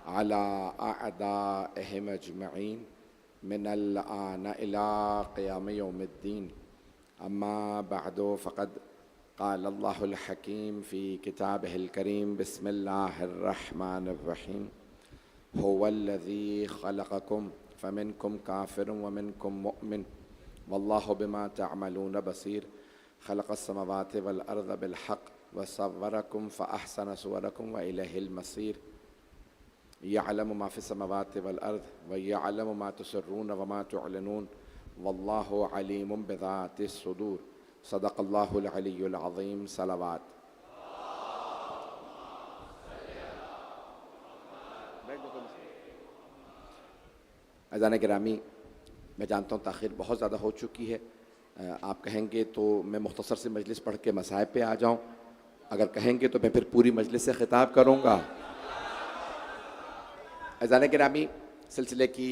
अला अअदाइहिम अजमईन मिनल आन इला क़ियाम यौमिद्दीन। अम्मा बअदु फ़क़द क़ाल अल्लाहुल हकीम फ़ी किताबिहिल करीम बिस्मिल्लाहिर रहमानिर रहीम। हुवल्लज़ी ख़लक़कुम फ़मिनकुम काफ़िरुन व मिनकुम मुअमिन वल्लाहु बिमा तअमलून बसीर। ख़लक़स समावाति वल अर्ज़ बिल हक़् व सव्वरकुम फ़अहसन सुवरकुम व इलैहिल मसीर। यअलमु मा फ़िस समावाति वल अर्ज़ व यअलमु मा तुसिर्रून व मा तुअलिनून वल्लाहु अलीमुम बिज़ातिस सुदूर। सदक़ल्लाहुल अलियुल अज़ीम। सलावत। अज़ान गिरामी, मैं जानता हूँ ताख़ीर बहुत ज़्यादा हो चुकी है। आप कहेंगे तो मैं मुख्तसर से मजलिस पढ़ के मसाइब पे आ जाऊँ, अगर कहेंगे तो मैं फिर पूरी मजलिस से ख़िताब करूँगा। अज़ान गिरामी, सिलसिले की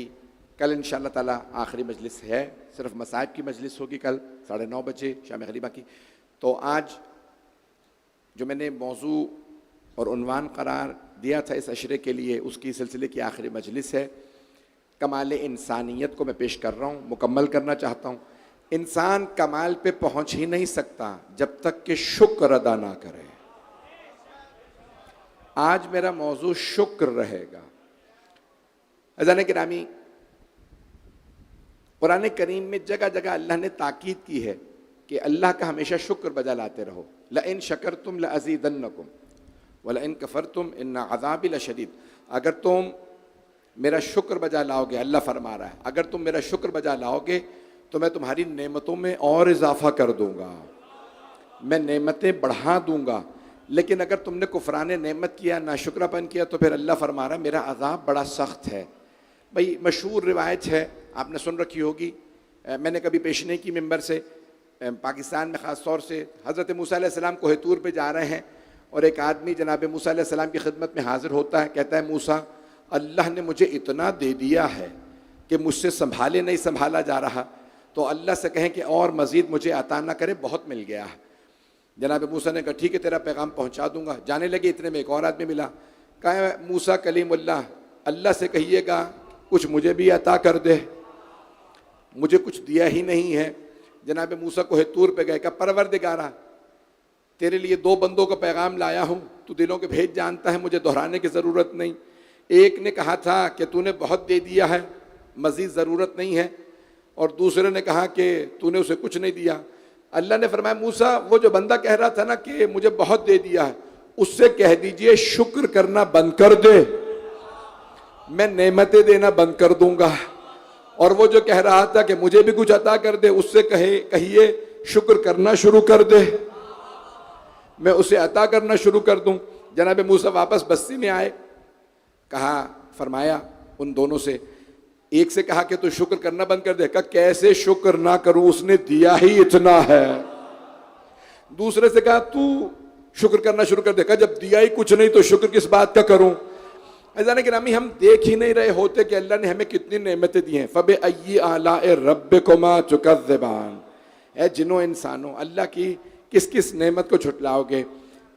कल इंशाअल्लाह ताला आखिरी मजलिस है, सिर्फ मसाइब की मजलिस होगी कल 9:30 बजे शाम गरीबा की। तो आज जो मैंने मौजू और उन्वान करार दिया था इस अशरे के लिए, उसकी सिलसिले की आखिरी मजलिस है। कमाल इंसानियत को मैं पेश कर रहा हूँ, मुकम्मल करना चाहता हूँ। इंसान कमाल पे पहुँच ही नहीं सकता जब तक कि शुक्र अदा ना करे। आज मेरा मौजू शुक्र रहेगा। अज़ान गिरामी, कुरान करीम में जगह जगह अल्लाह ने ताकीद की है कि अल्लाह का हमेशा शुक्र बजा लाते रहो। लइन शकरतुम लअज़ीदन्नकुम व लइन कफरतुम इन्न अज़ाबी लशदीद। अगर तुम मेरा शुक्र बजा लाओगे, अल्लाह फरमा रहा है, अगर तुम मेरा शुक्र बजा लाओगे तो मैं तुम्हारी नेमतों में और इजाफा कर दूंगा, मैं नेमतें बढ़ा दूंगा। लेकिन अगर तुमने कुफरान नेमत किया, ना शुक्रापन किया, तो फिर अल्लाह फरमा रहा है मेरा अज़ाब बड़ा सख्त है। भाई मशहूर रिवायत है, आपने सुन रखी होगी, मैंने कभी पेश नहीं की मिंबर से। पाकिस्तान में ख़ास तौर से हज़रत मूसा अलैहिस्सलाम कोहे तूर पे जा रहे हैं और एक आदमी जनाब मूसा अलैहिस्सलाम की खिदमत में हाजिर होता है। कहता है, मूसा, अल्लाह ने मुझे इतना दे दिया है कि मुझसे संभाले नहीं संभाला जा रहा, तो अल्लाह से कहें कि और मज़ीद मुझे अता ना करे, बहुत मिल गया है। जनाब मूसा ने कहा, ठीक है, तेरा पैगाम पहुँचा दूँगा। जाने लगे, इतने में एक और आदमी मिला। कहा, मूसा कलीमुल्लाह, अल्लाह से कहिएगा कुछ मुझे भी अता कर दे, मुझे कुछ दिया ही नहीं है। जनाब मूसा कोहे तूर पे गए, कहा, परवरदिगारा, तेरे लिए 2 बंदों का पैगाम लाया हूँ, तू दिलों के भेद जानता है, मुझे दोहराने की ज़रूरत नहीं। एक ने कहा था कि तूने बहुत दे दिया है, मज़ीद ज़रूरत नहीं है, और दूसरे ने कहा कि तूने उसे कुछ नहीं दिया। अल्लाह ने फरमाया, मूसा, वो जो बंदा कह रहा था ना कि मुझे बहुत दे दिया है, उससे कह दीजिए शुक्र करना बंद कर दे, मैं नेमतें देना बंद कर दूंगा। और वो जो कह रहा था कि मुझे भी कुछ अता कर दे, उससे कहिए शुक्र करना शुरू कर दे, मैं उसे अता करना शुरू कर दूं। जनाब मूसा वापस बस्ती में आए, कहा, फरमाया उन दोनों से, एक से कहा कि तू शुक्र करना बंद कर दे। कहा, कैसे शुक्र ना करूं, उसने दिया ही इतना है। दूसरे से कहा, तू शुक्र करना शुरू कर दे। कहा, जब दिया ही कुछ नहीं तो शुक्र किस बात का करूं। अज़ान गिरामी, हम देख ही नहीं रहे होते कि अल्लाह ने हमें कितनी नेमतें दी हैं। फबे अय्यी आलाए रब्बिकुमा तुकज़्ज़िबान। ऐ जिन्नो इंसानों, अल्लाह की किस किस नेमत को झुटलाओगे।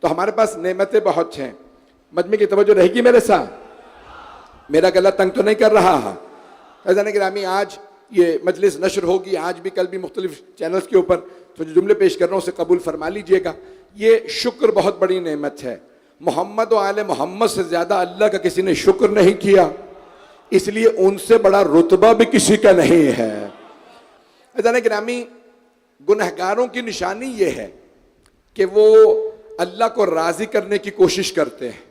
तो हमारे पास नेमतें बहुत हैं। मजमे की तवज्जो रहेगी मेरे साथ, मेरा गला तंग तो नहीं कर रहा है। अज़ान गिरामी, आज ये मजलिस नशर होगी, आज भी कल भी मुख्तलिफ चैनल्स के ऊपर, तो जो जुमले पेश कर रहा हूँ उसे कबूल फरमा लीजिएगा। ये शुक्र बहुत बड़ी नेमत है। मोहम्मद व आले मोहम्मद से ज़्यादा अल्लाह का किसी ने शुक्र नहीं किया, इसलिए उनसे बड़ा रुतबा भी किसी का नहीं है। अज़ान गिरामी, गुनहगारों की निशानी ये है कि वो अल्लाह को राज़ी करने की कोशिश करते हैं।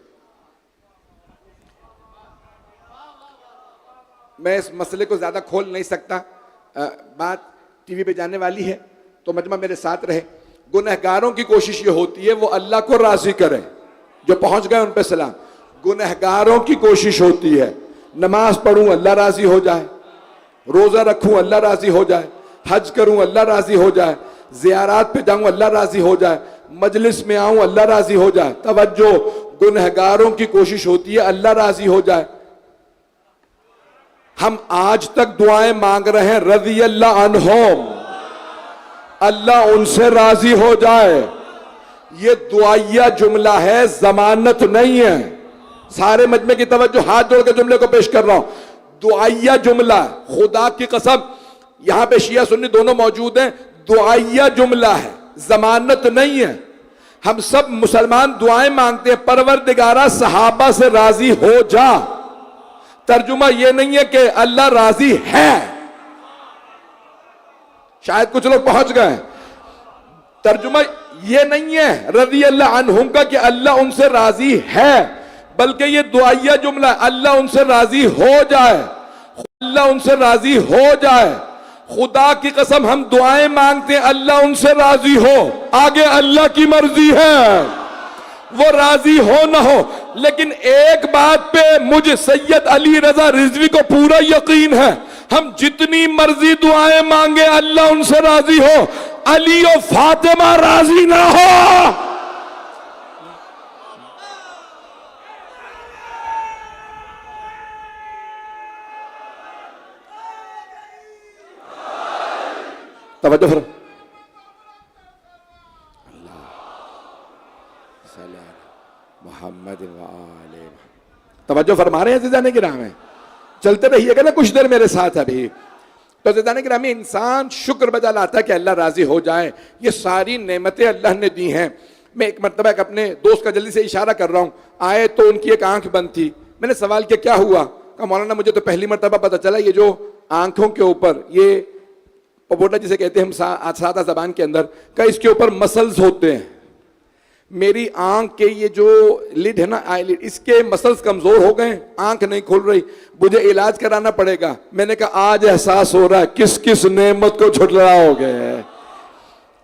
मैं इस मसले को ज़्यादा खोल नहीं सकता, बात टीवी पे जाने वाली है, तो मजमा मेरे साथ रहे। गुनहगारों की कोशिश ये होती है वो अल्लाह को राज़ी करें, जो पहुंच गए उन पे सलाम। गुनहगारों की कोशिश होती है नमाज पढ़ूं अल्लाह राज़ी हो जाए, रोज़ा रखूं अल्लाह राज़ी हो जाए, हज करूं अल्लाह राज़ी हो जाए, ज़ियारात पे जाऊं अल्लाह राज़ी हो जाए, मजलिस में आऊं अल्लाह राज़ी हो जाए। तवज्जो, गुनहगारों की कोशिश होती है अल्लाह राज़ी हो जाए। हम आज तक दुआएं मांग रहे हैं, रज़ी अल्लाह अन्हुम, अल्लाह उनसे राज़ी हो जाए। ये दुआया जुमला है, जमानत नहीं है। सारे मजमे की तवज्जो, हाथ जोड़ के जुमले को पेश कर रहा हूं। दुआइया जुमला, खुदा की कसम, यहां पे शिया सुन्नी दोनों मौजूद हैं, दुआइया जुमला है, जमानत नहीं है। हम सब मुसलमान दुआएं मांगते हैं, परवरदिगारा सहाबा से राजी हो जा। तर्जुमा यह नहीं है कि अल्लाह राजी है, शायद कुछ लोग पहुंच गए। तर्जुमा यह नहीं है रज़ी अल्लाह अन्हुम का कि अल्लाह उनसे राजी है, बल्कि यह दुआइया जुमला, अल्लाह उनसे राजी हो जाए, अल्लाह उनसे राजी हो जाए। खुदा की कसम हम दुआएं मांगते हैं, अल्लाह उनसे राजी हो, आगे अल्लाह की मर्जी है, वो राजी हो ना हो। लेकिन एक बात पे मुझे सैयद अली रजा रिजवी को पूरा यकीन है, हम जितनी मर्जी दुआएं मांगे अल्लाह उनसे राजी हो, अली और फातिमा राजी ना हो। तवज्जो फरमा, मोहम्मद तवज्जो फरमा रहे हैं ज़िदाने गिराम में, चलते रहिएगा ना कुछ देर मेरे साथ अभी। तो ज़िदाने गिराम में इंसान शुक्र बजा लाता है कि अल्लाह राजी हो जाए। ये सारी नेमतें अल्लाह ने दी हैं। मैं एक मरतबा एक अपने दोस्त का जल्दी से इशारा कर रहा हूँ, आए तो उनकी एक आंख बंद थी। मैंने सवाल किया क्या हुआ? कहा मौलाना मुझे तो पहली मरतबा पता चला ये जो आंखों के ऊपर ये पपोटा जिसे कहते हैं हम सादा जबान के अंदर का, इसके ऊपर मसल्स होते हैं। मेरी आंख के ये जो लिड है ना, आई लिड, इसके मसल्स कमजोर हो गए, आंख नहीं खुल रही, मुझे इलाज कराना पड़ेगा। मैंने कहा आज एहसास हो रहा है किस किस नेमत को झुठलाओगे।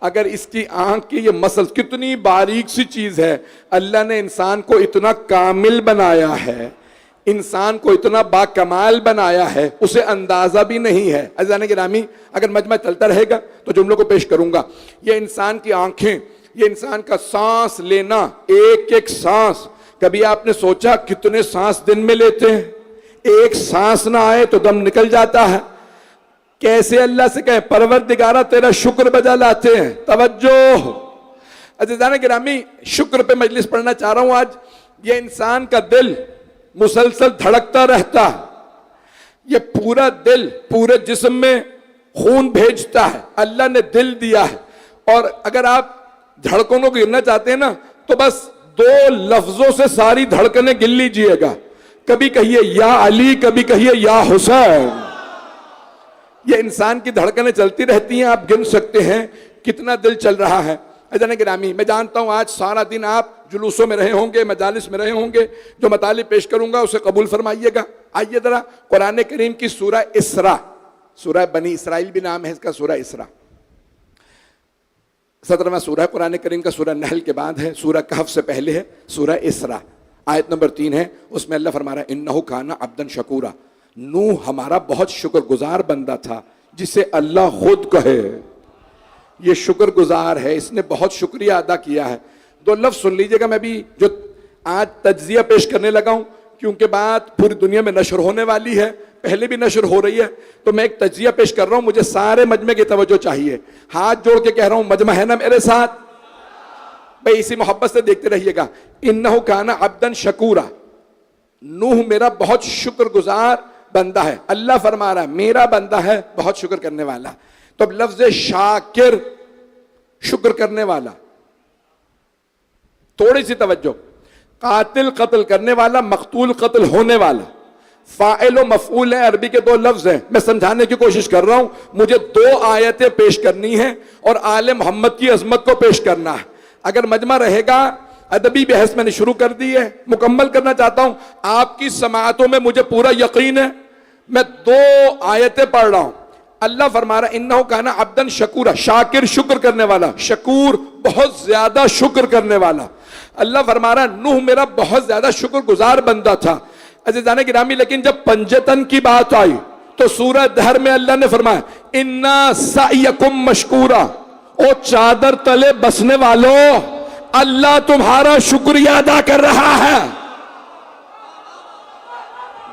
अगर इसकी आंख की ये मसल्स, कितनी बारीक सी चीज है, अल्लाह ने इंसान को इतना कामिल बनाया है, इंसान को इतना बाकमाल बनाया है, उसे अंदाजा भी नहीं है। अज़ान गिरामी, अगर मजमा चलता रहेगा तो जुमलों को पेश करूंगा। ये इंसान की आंखें, ये इंसान का सांस लेना, एक एक सांस, कभी आपने सोचा कितने सांस दिन में लेते हैं? एक सांस ना आए तो दम निकल जाता है। कैसे अल्लाह से कहें परवरदिगारा तेरा शुक्र बजा लाते हैं। तवज्जो अज़ीज़ान गिरामी, शुक्र पे मजलिस पढ़ना चाह रहा हूं आज। ये इंसान का दिल मुसलसल धड़कता रहता है, ये पूरा दिल पूरे जिस्म में खून भेजता है, अल्लाह ने दिल दिया है। और अगर आप धड़कनों को गिनना चाहते हैं ना, तो बस 2 लफ्जों से सारी धड़कनें गिन लीजिएगा। कभी कहिए या अली, कभी कहिए या हुसैन। ये इंसान की धड़कनें चलती रहती हैं, आप गिन सकते हैं कितना दिल चल रहा है। अज़ान गिरामी, मैं जानता हूं आज सारा दिन आप जुलूसों में रहे होंगे, मजालिस में रहे होंगे, जो मतालिब पेश करूंगा उसे कबूल फरमाइएगा। आइए जरा कुरान करीम की सूरह इसरा, सूरह बनी इसराइल भी नाम है इसका, सूरह इसरा 17वां सूरह कुरान करीम का। सूरह नहल के बाद है, सूरह कहफ से पहले है सूरह इसरा, आयत नंबर 3 है। उसमें अल्लाह फरमा रहा है इन्नहु काना अब्दन शकूरा, नूह हमारा बहुत शुक्रगुजार बंदा था, जिसे अल्लाह खुद कहे ये शुक्रगुजार है, इसने बहुत शुक्रिया अदा किया है। 2 लफ्ज सुन लीजिएगा, मैं भी जो आज तज्जिया पेश करने लगा हूं, क्योंकि बात पूरी दुनिया में नशर होने वाली है, पहले भी नशर हो रही है, तो मैं एक तज्जिया पेश कर रहा हूं। मुझे सारे मजमे की तवज्जो चाहिए, हाथ जोड़ के कह रहा हूं, मजमा है ना मेरे साथ भाई? इसी मोहब्बत से देखते रहिएगा। इन्नहु काना अब्दन शकूरा, नूह मेरा बहुत शुक्रगुजार बंदा है। अल्लाह फरमा रहा है मेरा बंदा है बहुत शुक्र करने वाला। तो अब लफ्ज शाकिर, शुक्र करने वाला, थोड़ी सी तवज्जो। कातिल कत्ल करने वाला, मकतूल कत्ल होने वाला, फाइल और मफूल है, अरबी के 2 लफ्ज हैं। मैं समझाने की कोशिश कर रहा हूं, मुझे 2 आयतें पेश करनी है और आले मोहम्मद की अजमत को पेश करना है। अगर मजमा रहेगा, अदबी बहस मैंने शुरू कर दी है, मुकम्मल करना चाहता हूं। आपकी समाअतों में मुझे पूरा यकीन है। मैं 2 आयतें पढ़ रहा हूं। अल्लाह फरमा रहा इन्नहु काना अब्दन शकूरा, शाकिर शुक्र करने वाला, शकूर बहुत ज्यादा शुक्र करने वाला। अल्लाह फरमा रहा नूह मेरा बहुत ज्यादा शुक्रगुजार बंदा था। अज़ीज़ान गिरामी, लेकिन जब पंजतन की बात आई तो सूरह दहर में अल्लाह ने फरमाया इन्ना सायकुम मशकूरा, ओ चादर तले बसने वालों, अल्लाह तुम्हारा शुक्रिया अदा कर रहा है।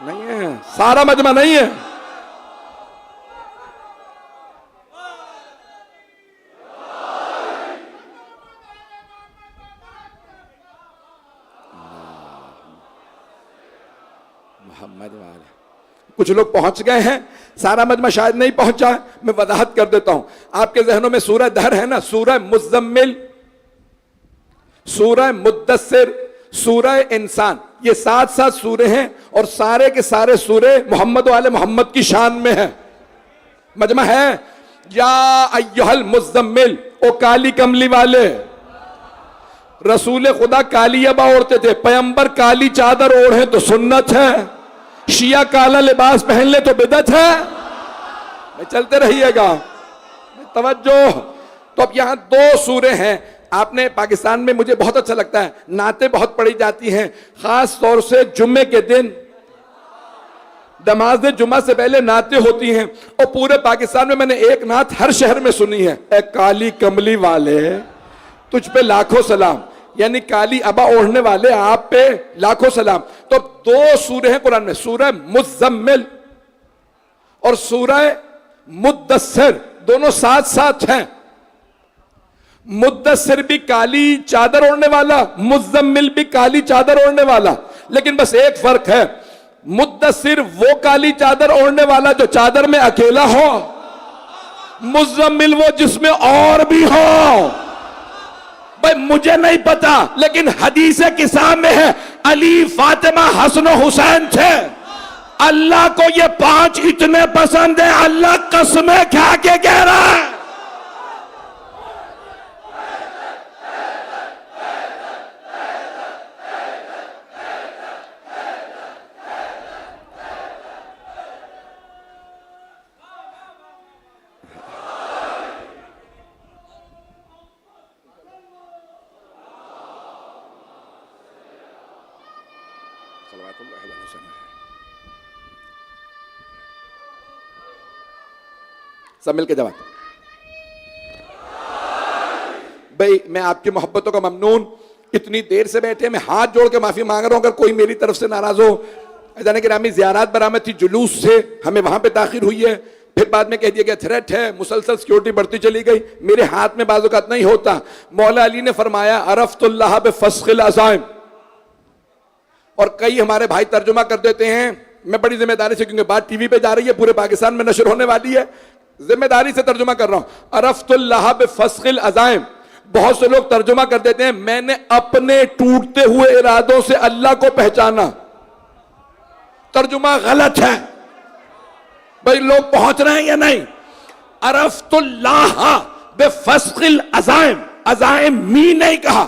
नहीं है, सारा मजमा नहीं है। मोहम्मद वाले। कुछ लोग पहुंच गए हैं, सारा मजमा शायद नहीं पहुंचा, मैं वजाहत कर देता हूं। आपके जहनों में सूरह दहर है ना, सूरह मुज़म्मिल, सूरह मुद्दस्सिर, सूरह इंसान, ये 7 सूरे हैं और सारे के सारे सूरे मोहम्मद वाले मोहम्मद की शान में है। मजमा है या अय्युहल मुज़म्मिल, ओ काली कमली वाले। रसूल खुदा काली अबा ओढ़ते थे, पैगंबर काली चादर ओढ़े तो सुन्नत है, शिया काला लिबास पहन ले तो बिदअत है। मैं चलते रहिएगा, तवज्जो। तो अब यहां 2 सूरे हैं। आपने पाकिस्तान में, मुझे बहुत अच्छा लगता है, नाते बहुत पढ़ी जाती हैं, खास तौर से जुम्मे के दिन नमाज जुम्मा से पहले नाते होती हैं। और पूरे पाकिस्तान में मैंने एक नात हर शहर में सुनी है, ए काली कमली वाले तुझ पे लाखों सलाम, यानी काली अबा ओढ़ने वाले आप पे लाखों सलाम। तो 2 सूरे हैं कुरान में, सूरह मुज़म्मिल और सूरह मुद्दस्सिर, दोनों साथ हैं। मुद्दस्सिर भी काली चादर ओढ़ने वाला, मुज़म्मिल भी काली चादर ओढ़ने वाला, लेकिन बस एक फर्क है, मुद्दस्सिर वो काली चादर ओढ़ने वाला जो चादर में अकेला हो, मुज़म्मिल वो जिसमें और भी हो। भाई मुझे नहीं पता, लेकिन हदीस किताब में है अली, फातिमा, हसन हुसैन थे। अल्लाह को ये 5 इतने पसंद है, अल्लाह कसमें खा के कह रहा है। सब मिलके जवाब। भाई मैं आपकी मोहब्बतों का ममनून, इतनी देर से बैठे, मैं हाथ जोड़ के माफी मांग रहा हूं अगर कोई मेरी तरफ से नाराज हो। जाने कि रामी ज़ियारत बरामद थी, जुलूस से हमें वहां पे ताखिर हुई है, फिर बाद में कह दिया गया थ्रेट है, मुसलसल सिक्योरिटी बढ़ती चली गई। मेरे हाथ में बाज़-औक़ात नहीं होता। मौला अली ने फरमाया अरफ़्तुल्लाह बिफ़स्ख़िल अज़ाइम, और कई हमारे भाई तर्जुमा कर देते हैं, मैं बड़ी जिम्मेदारी से, क्योंकि बात टीवी पे जा रही है, पूरे पाकिस्तान में नशर होने वाली है, जिम्मेदारी से तर्जुमा कर रहा हूं। अरफ़्तुल्लाह बिफ़स्ख़िल अज़ाइम, बहुत से लोग तर्जुमा कर देते हैं मैंने अपने टूटते हुए इरादों से अल्लाह को पहचाना। तर्जुमा गलत है। भाई लोग पहुंच रहे हैं या नहीं? अरफ़्तुल्लाह बिफ़स्ख़िल अज़ाइम, अज़ाइम मी नहीं कहा,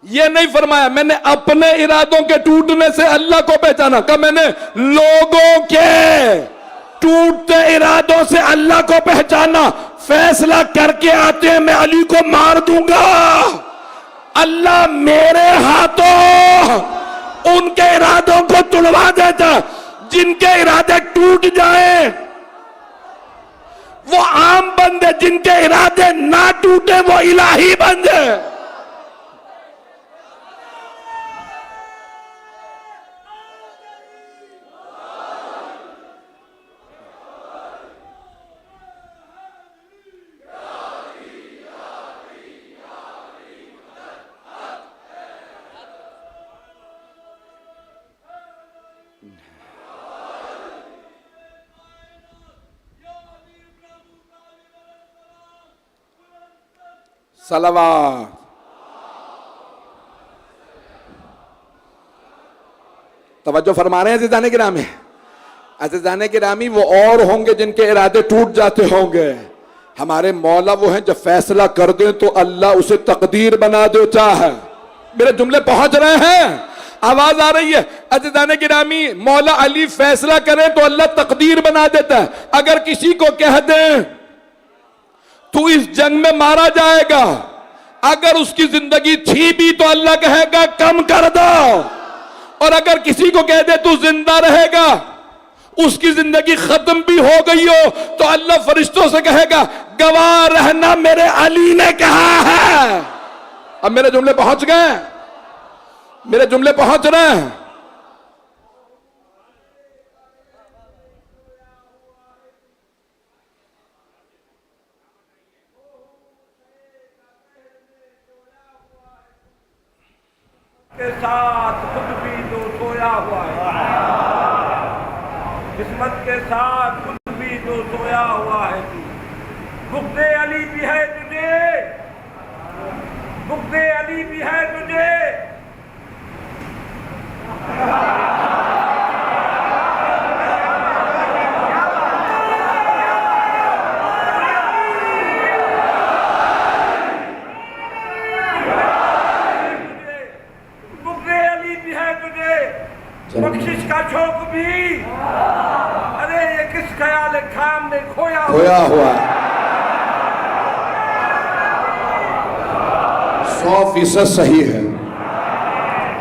यह नहीं फरमाया मैंने अपने इरादों के टूटने से अल्लाह को पहचाना, कहा मैंने लोगों के टूटते इरादों से अल्लाह को पहचाना। फैसला करके आते हैं मैं अली को मार दूंगा, अल्लाह मेरे हाथों उनके इरादों को तुड़वा देता। जिनके इरादे टूट जाए वो आम बंदे, जिनके इरादे ना टूटे वो इलाही बंदे। सलावात। तवज्जो फरमा रहे हैं अज़ीज़ाने गिरामी? अज़ीज़ाने गिरामी वो और होंगे जिनके इरादे टूट जाते होंगे। हमारे मौला वो हैं जब फैसला कर दें तो अल्लाह उसे तकदीर बना देता है। मेरे जुमले पहुंच रहे हैं? आवाज आ रही है? अज़ीज़ाने गिरामी, मौला अली फैसला करें तो अल्लाह तकदीर बना देता है। अगर किसी को कह दें तू इस जंग में मारा जाएगा, अगर उसकी जिंदगी थी भी तो अल्लाह कहेगा कम कर दो, और अगर किसी को कह दे तू जिंदा रहेगा, उसकी जिंदगी खत्म भी हो गई हो तो अल्लाह फरिश्तों से कहेगा गवाह रहना मेरे अली ने कहा है। अब मेरे जुमले पहुंच गए? मेरे जुमले पहुंच रहे हैं? के साथ खुद भी जो सोया हुआ है। किस्मत के साथ खुद भी तो सोया हुआ है तू। बुग़्ज़े अली भी है तुझे, बुग़्ज़े अली भी है तुझे। बुग़्ज़े अली भी है तुझे, बख्शिश का शौक भी। अरे ये किस ख्याल खाम में खोया हुआ 100% सही है।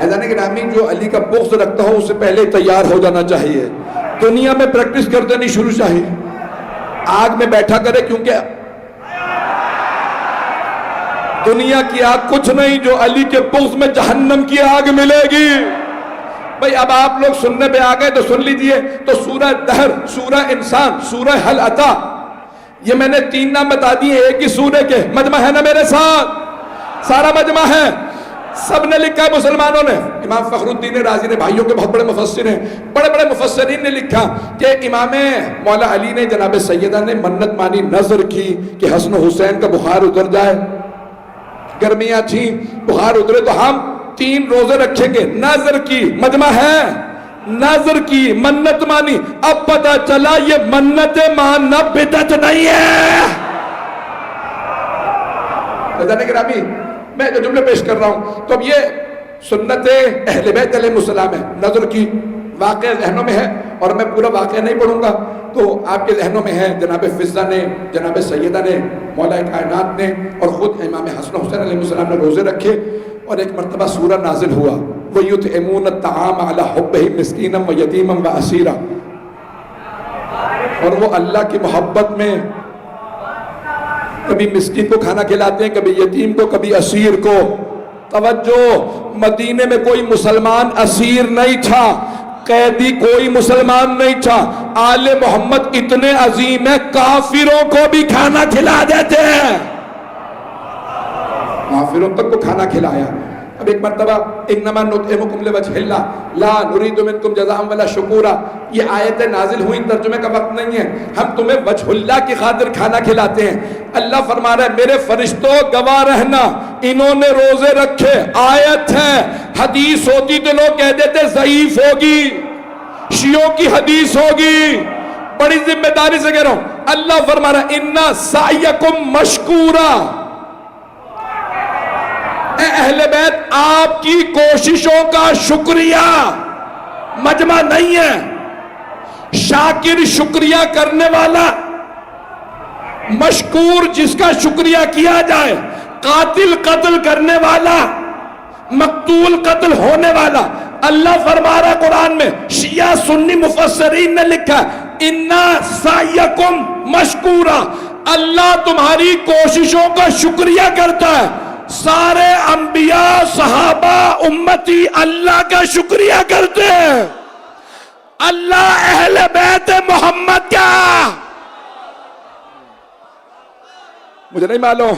ऐलान गिरामी जो अली का बुग़्ज़ रखता हो उससे पहले तैयार हो जाना चाहिए। दुनिया में प्रैक्टिस कर देनी शुरू चाहिए, आग में बैठा करे, क्योंकि दुनिया की आग कुछ नहीं जो अली के बुग़्ज़ में जहन्नम की आग मिलेगी। भाई अब आप लोग सुनने पे आ गए तो सुन लीजिए। तो सूरह दहर, सूरह इंसान, सूरह हल अता, ये मैंने 3 नाम बता दिए एक ही सूरह के। मजमा है ना मेरे साथ, सारा मजमा है, सबने लिखा है मुसलमानों ने। इमाम फखरुद्दीन राजी ने, भाइयों के बहुत बड़े मुफस्सिर हैं, बड़े बड़े मुफस्सिरीन ने लिखा कि इमाम मौला अली ने जनाब सैयदा ने मन्नत मानी, नजर की कि हसन हुसैन का बुखार उतर जाए। गर्मियां थी, बुखार उतरे तो हम 3 रोजे रखेंगे। नजर की, मजमा है, नजर की, मन्नत मानी। अब पता चला ये मन्नत मानना बिदअत नहीं है। गिरामी मैं जो जुमले पेश कर रहा हूं, तो अब ये सुन्नत अहले बैत अलैहिस्सलाम है। नजर की वाक़या ज़हनों में है और मैं पूरा वाक़या नहीं पढ़ूंगा, तो आपके ज़हनों में है। जनाब फिज़्ज़ा ने, जनाब सैयदा ने, मौला कायनात ने और ख़ुद इमाम हसन हुसैन अलैहिस्सलाम ने रोज़े रखे और एक मरतबा सूरह नाजिल हुआ, व युतइमून अत्ताआम अला हुब्बिही मिस्कीनम व यतीमम व असीरा। और वो अल्लाह की मोहब्बत में कभी मिस्कीन को खाना खिलाते हैं, कभी यतीम को, कभी असीर को। तवज्जो, मदीने में कोई मुसलमान असीर नहीं था, कैदी कोई मुसलमान नहीं था। आले मोहम्मद इतने अजीम है, काफिरों को भी खाना खिला देते हैं, काफिरों तक को खाना खिलाया। अब एक मरतबा इन्नमा नुतइमुकुम लिवजहिल्लाह ला नुरीदु मिनकुम जज़ाअन वला शुकूरा, ये आयतें नाजिल हुई, तर्जुमे का वक्त नहीं है। हम तुम्हें वजहुल्लाह की खातिर खाना खिलाते हैं। अल्लाह फरमा रहा है मेरे फरिश्तों गवाह रहना, इन्होंने रोजे रखे। आयत है, हदीस होती तो लोग कह देते ज़ईफ होगी, शियों की हदीस होगी। बड़ी जिम्मेदारी से कह रहा हूं, अल्लाह फरमा रहा है इन्ना सायकुम मशकूरा। अहले बैत आपकी कोशिशों का शुक्रिया, मजमा नहीं है। शाकिर शुक्रिया करने वाला, मशकूर जिसका शुक्रिया किया जाए, कातिल कत्ल करने वाला, मकतूल कत्ल होने वाला। अल्लाह फरमा रहा कुरान में, शिया सुन्नी मुफस्सरीन ने लिखा इन्ना सायकुम मशकूरा, अल्लाह तुम्हारी कोशिशों का शुक्रिया करता है। सारे अंबिया, सहाबा, उम्मती अल्लाह का शुक्रिया करते हैं, अल्लाह अहले बैत मोहम्मद का। मुझे नहीं मालूम,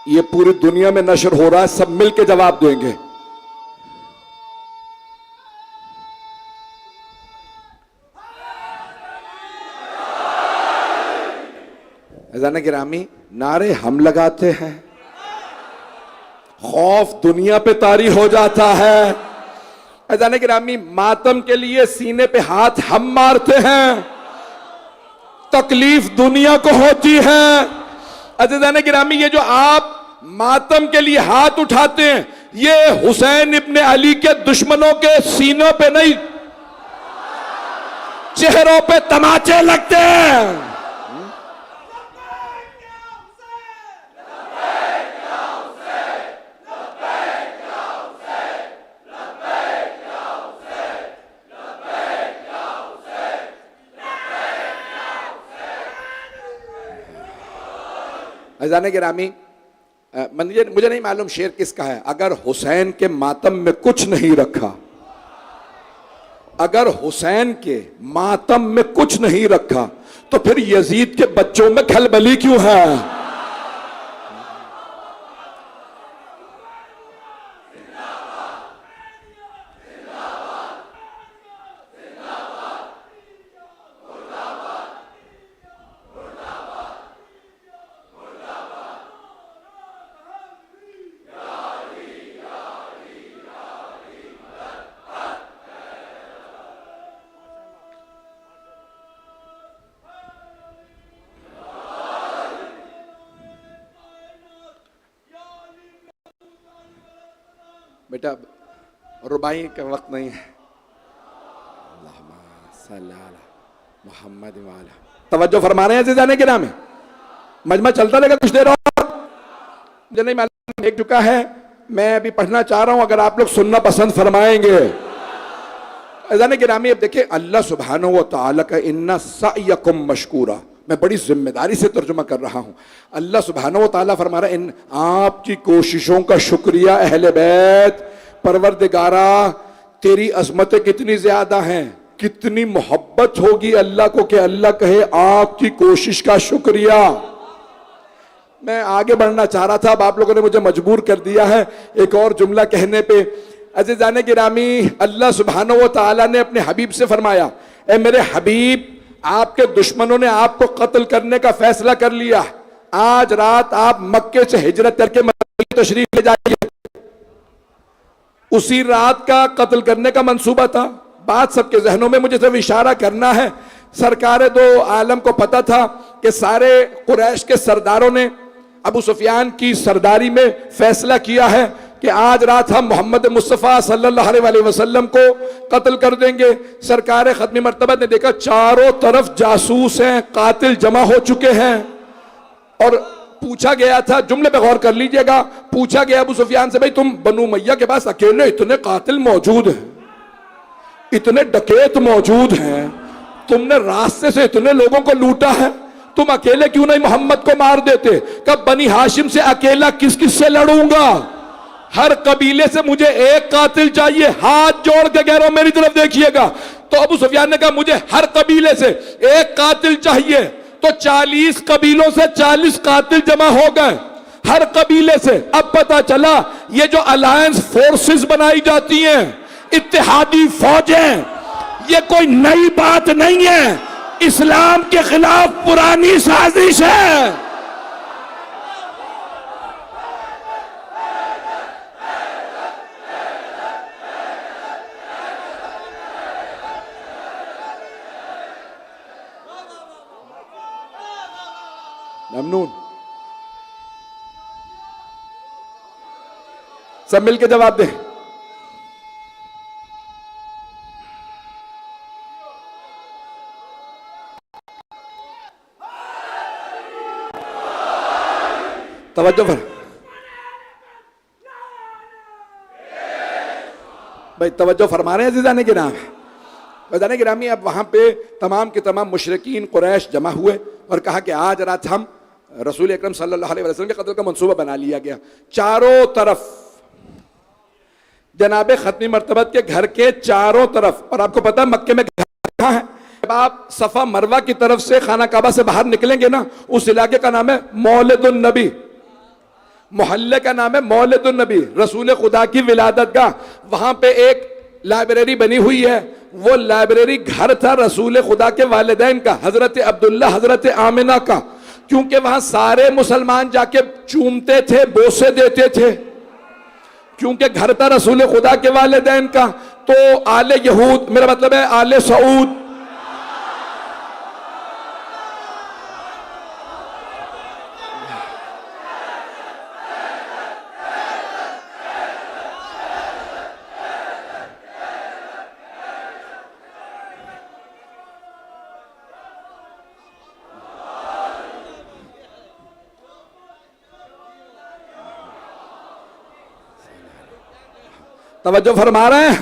ये पूरी दुनिया में नशर हो रहा है, सब मिलके जवाब देंगे। अज़ान गिरामी, नारे हम लगाते हैं, खौफ दुनिया पे तारी हो जाता है, अज़ान गिरामी, मातम के लिए सीने पे हाथ हम मारते हैं, तकलीफ दुनिया को होती है। अज़ान गिरामी, ये जो आप मातम के लिए हाथ उठाते हैं, ये हुसैन इब्ने अली के दुश्मनों के सीनों पे नहीं, चेहरों पे तमाचे लगते हैं। अज़ान गिरामी, मुझे नहीं मालूम शेर किसका है। अगर हुसैन के मातम में कुछ नहीं रखा, अगर हुसैन के मातम में कुछ नहीं रखा, तो फिर यजीद के बच्चों में खलबली क्यों है? बेटा रुबाई का वक्त नहीं है। मोहम्मद वाला तवज्जो फरमा रहे हैं जाने के नाम है। मजमा चलता रहेगा कुछ देर और, मुझे नहीं मालूम एक चुका है, मैं अभी पढ़ना चाह रहा हूं, अगर आप लोग सुनना पसंद फरमाएंगे। अज़ान गिरामी, अब देखिए अल्लाह सुब्हानहू व तआला का इन्ना सअयकुम मशकूरा, मैं बड़ी जिम्मेदारी से तर्जुमा कर रहा हूं। अल्लाह सुब्हानहू व तआला फरमा रहा है, इन आपकी कोशिशों का शुक्रिया अहले बैत, परवरदिगारा तेरी अजमतें कितनी ज्यादा हैं, कितनी मोहब्बत होगी अल्लाह को कि अल्लाह कहे आपकी कोशिश का शुक्रिया। मैं आगे बढ़ना चाह रहा था, अब आप लोगों ने मुझे मजबूर कर दिया है एक और जुमला कहने पे। अज़ीज़ान गिरामी, अल्लाह सुब्हानहू व तआला ने अपने हबीब से फरमाया, ए मेरे हबीब, आपके दुश्मनों ने आपको कत्ल करने का फैसला कर लिया, आज रात आप मक्के से हिजरत करके मदीना तशरीफ ले जाइए। उसी रात का कत्ल करने का मंसूबा था। बात सबके जहनों में मुझे सिर्फ इशारा करना है, सरकार दो आलम को पता था कि सारे कुरैश के सरदारों ने अबू सुफियान की सरदारी में फैसला किया है कि आज रात हम मोहम्मद मुस्तफ़ा सल्लल्लाहु अलैहि वसल्लम को कत्ल कर देंगे। सरकार खत्मी मर्तबा ने देखा चारों तरफ जासूस हैं, कातिल जमा हो चुके हैं, और पूछा गया था, जुमले पे गौर कर लीजिएगा, पूछा गया अबू सुफियान से, भाई तुम बनु उमय्या के पास अकेले इतने कातिल मौजूद हैं, इतने डकैत मौजूद हैं, तुमने रास्ते से इतने लोगों को लूटा है, तुम अकेले क्यों नहीं मोहम्मद को मार देते? कब बनी हाशिम से अकेला किस किस से लड़ूंगा, हर कबीले से मुझे एक कातिल चाहिए, हाथ जोड़ के कह रहा हूं मेरी तरफ देखिएगा। तो अबू सुफियान ने कहा मुझे हर कबीले से एक कातिल चाहिए, तो 40 कबीलों से 40 कातिल जमा हो गए हर कबीले से। अब पता चला ये जो अलायंस फोर्सेस बनाई जाती हैं, इत्तेहादी फौजें, ये कोई नई बात नहीं है, इस्लाम के खिलाफ पुरानी साजिश है। ममनून, सब मिलके जवाब दे। तवज्जो पर भाई, तवज्जो फरमा रहे हैं अज़ीज़ान गिराम। अज़ीज़ान गिरामी, अब वहां पे तमाम के तमाम मुशरिकीन कुरैश जमा हुए और कहा कि आज रात हम रसूल अकरम सल्लल्लाहु अलैहि वसल्लम के कत्ल का मंसूबा बना लिया गया। चारों तरफ जनाबे खत्मी मर्तबत के घर के चारों तरफ, और आपको पता है मक्के में घर कहां है, जब आप सफा मरवा की तरफ से खाना काबा से बाहर निकलेंगे ना, उस इलाके का नाम है मौलिदुन नबी, मोहल्ले का नाम है मौलिदुन नबी, रसूल खुदा की विलादत का। वहां पे एक लाइब्रेरी बनी हुई है, वो लाइब्रेरी घर था रसूल खुदा के वालिदैन का, हजरत अब्दुल्ला हजरत आमिना का, क्योंकि वहां सारे मुसलमान जाके चूमते थे, बोसे देते थे, क्योंकि घर था रसूल खुदा के वालिदैन का। तो आले यहूद, मेरा मतलब है आले सऊद, तवज्जो फरमा रहे हैं।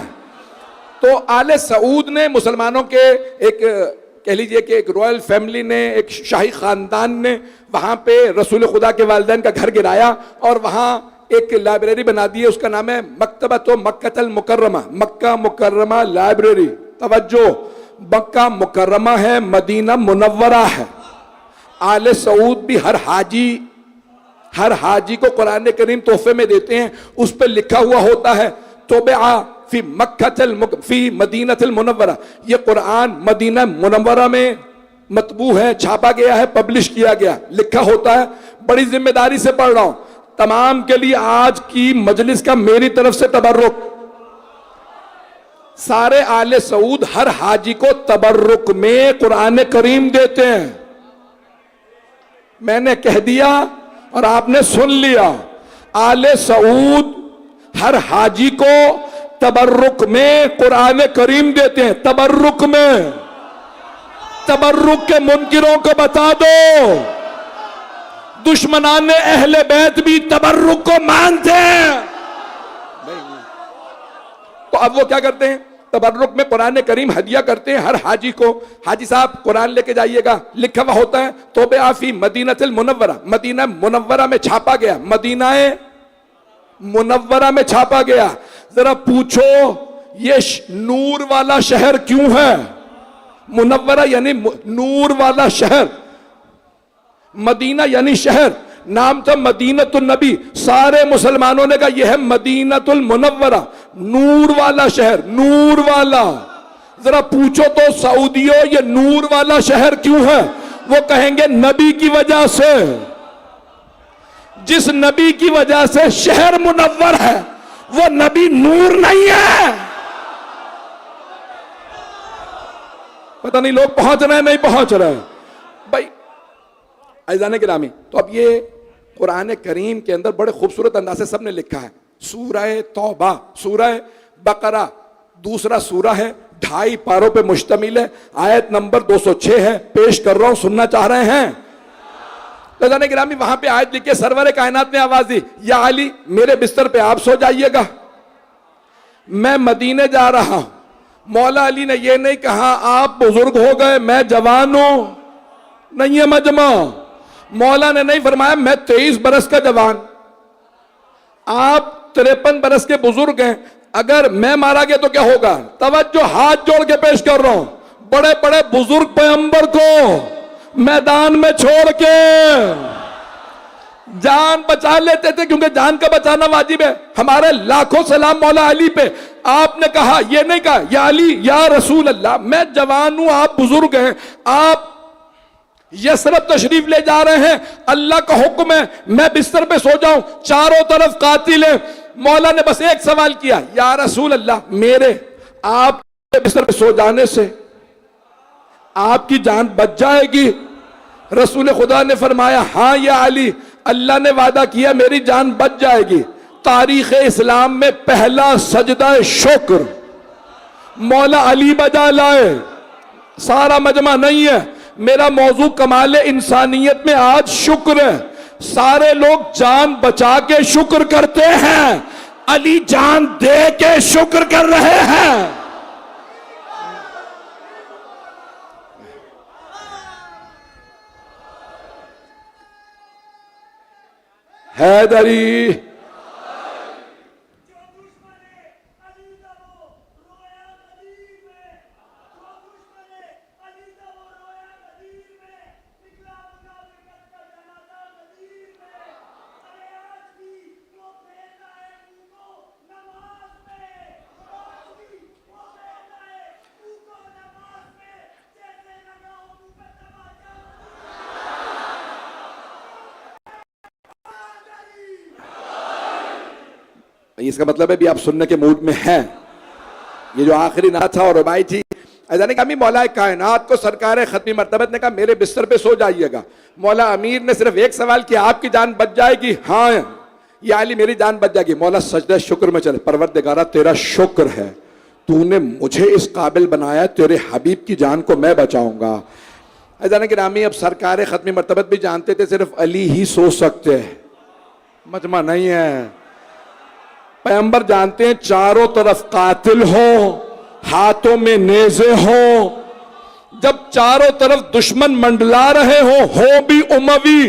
तो आले सऊद ने, मुसलमानों के एक कह लीजिए कि एक रॉयल फैमिली ने, एक शाही खानदान ने वहां पे रसूल खुदा के वालिदैन का घर गिराया और वहां एक लाइब्रेरी बना दी है, उसका नाम है मकतबत मक्कतल मुकर्रमा, मक्का मुकर्रमा लाइब्रेरी। तवज्जो, मक्का मुकर्रमा है, मदीना मुनव्वरा है। आले सऊद भी हर हाजी को कुरान करीम तोहफे में देते हैं, उस पर लिखा हुआ होता है तोबा फी मदीनतल मुनव्वरा, ये कुरान मदीना मुनव्वरा में मतबू है, छापा गया है, पब्लिश किया गया, लिखा होता है। बड़ी जिम्मेदारी से पढ़ रहा हूं तमाम के लिए आज की मजलिस का मेरी तरफ से तबर्रुक। सारे आले सऊद हर हाजी को तबर्रुक में कुरान करीम देते हैं। मैंने कह दिया और आपने सुन लिया, आले सऊद हर हाजी को तबर्रुक में कुरान करीम देते हैं। तबर्रुक में, तबर्रुक के मुनकिरों को बता दो, दुश्मनान अहले बैत भी तबर्रुक को मानते हैं। तो अब वो क्या करते हैं, तबर्रुक में कुरान करीम हदिया करते हैं हर हाजी को। हाजी साहब कुरान लेके जाइएगा, लिखा हुआ होता है तोबे आफी मदीनतल मुनव्वरा, मदीना मुनव्वरा में छापा गया, मदीना मुनव्वरा में छापा गया। जरा पूछो ये नूर वाला शहर क्यों है? मुनव्वरा यानी नूर वाला शहर, मदीना यानी शहर, नाम था मदीनतुल नबी। सारे मुसलमानों ने कहा यह है मदीनतुल मुनव्वरा, नूर वाला शहर, नूर वाला। जरा पूछो तो सऊदियों ये नूर वाला शहर क्यों है? वो कहेंगे नबी की वजह से। जिस नबी की वजह से शहर मुनव्वर है वो नबी नूर नहीं है। पता नहीं लोग पहुंच रहे हैं नहीं पहुंच रहे भाई अज़ान गिरामी। तो अब ये कुरान करीम के अंदर बड़े खूबसूरत अंदाज से सबने लिखा है। सूरह तौबा, सूरह बकरा दूसरा सूरा है, 2.5 पारों पे मुश्तमिल है, आयत नंबर 206 है। पेश कर रहा हूं, सुनना चाह रहे हैं? अज़ान गिरामी वहां पे आयत लिख के सरवर कायनात ने आवाज दी, या अली मेरे बिस्तर पे आप सो जाइएगा, मैं मदीने जा रहा हूं। मौला अली ने यह नहीं कहा आप बुजुर्ग हो गए मैं जवान हूं, नहीं है मजमा। मौला ने नहीं फरमाया मैं 23 बरस का जवान, आप 53 बरस के बुजुर्ग हैं, अगर मैं मारा गया तो क्या होगा? तवज्जो, हाथ जोड़ के पेश कर रहा हूं, बड़े बड़े बुजुर्ग पैगंबर को मैदान में छोड़ के जान बचा लेते थे, क्योंकि जान का बचाना वाजिब है। हमारे लाखों सलाम मौला अली पे। आपने कहा, ये नहीं कहा या अली या रसूल अल्लाह, मैं जवान हूं आप बुजुर्ग हैं, आप यसरब तशरीफ ले जा रहे हैं, अल्लाह का हुक्म है मैं बिस्तर पे सो जाऊं, चारों तरफ कातिल है। मौला ने बस एक सवाल किया, या रसूल अल्लाह मेरे आप बिस्तर पे सो जाने से आपकी जान बच जाएगी? रसूल खुदा ने फरमाया हां या अली, अल्लाह ने वादा किया मेरी जान बच जाएगी। तारीख इस्लाम में पहला सजदा शुक्र मौला अली बजा लाए। सारा मजमा नहीं है, मेरा मौजू कमाले इंसानियत में आज शुक्र है। सारे लोग जान बचा के शुक्र करते हैं, अली जान दे के शुक्र कर रहे हैं। हैदरी इसका मतलब है भी आप सुनने के मूड में हैं। ये जो आखिरी नात था और रुबाई थी, अजान गिरामी मौला कायनात को सरकार खत्मी मर्तबत ने कहा मेरे बिस्तर पे सो जाइएगा। मौला अमीर ने सिर्फ एक सवाल किया, आपकी जान बच जाएगी? हाँ या अली मेरी जान बच जाएगी। मौला सजदा शुक्र में चले, परवरदिगारा तेरा शुक्र है, तूने मुझे इस काबिल बनाया, तेरे हबीब की जान को मैं बचाऊंगा। अजान गिरामी अब सरकार खत्मी मर्तबत भी जानते थे सिर्फ अली ही सो सकते हैं, मजमा नहीं है। पैगंबर जानते हैं चारों तरफ कातिल हो, हाथों में नेज़े हो, जब चारों तरफ दुश्मन मंडला रहे हो भी उमवी,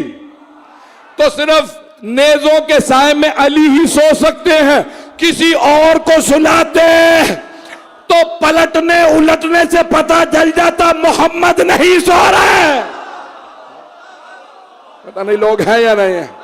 तो सिर्फ नेज़ों के साए में अली ही सो सकते हैं। किसी और को सुलाते तो पलटने उलटने से पता चल जाता मोहम्मद नहीं सो रहे। पता नहीं लोग हैं या नहीं है।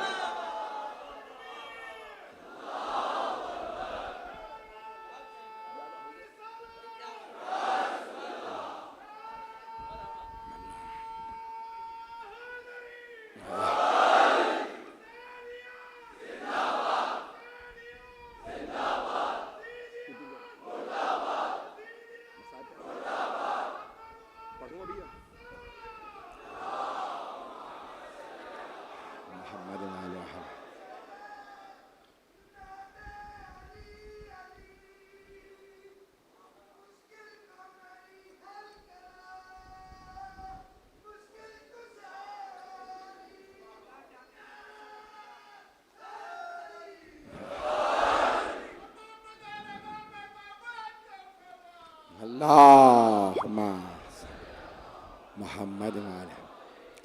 मोहम्मद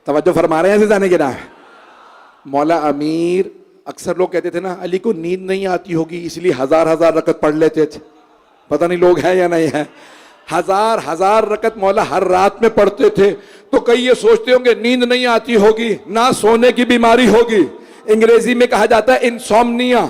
तवज्जो फरमा रहे हैं जाने के ना। मौला अमीर, अक्सर लोग कहते थे ना अली को नींद नहीं आती होगी इसलिए हजार हजार रकत पढ़ लेते थे। पता नहीं लोग हैं या नहीं है। हजार हजार रकत मौला हर रात में पढ़ते थे। तो कई ये सोचते होंगे नींद नहीं आती होगी, ना सोने की बीमारी होगी, अंग्रेजी में कहा जाता है इंसोम्निया।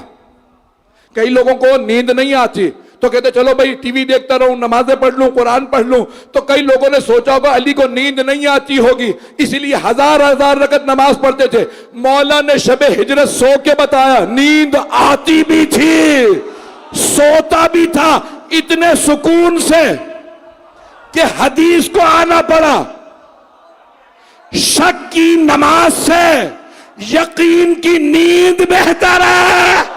कई लोगों को नींद नहीं आती तो कहते चलो भाई टीवी देखता रहूं, नमाजें पढ़ लूं, कुरान पढ़ लूं। तो कई लोगों ने सोचा होगा अली को नींद नहीं आती होगी इसलिए हजार हजार रकत नमाज पढ़ते थे। मौला ने शबे हिजरत सो के बताया नींद आती भी थी, सोता भी था, इतने सुकून से कि हदीस को आना पड़ा शक की नमाज से यकीन की नींद बेहतर है।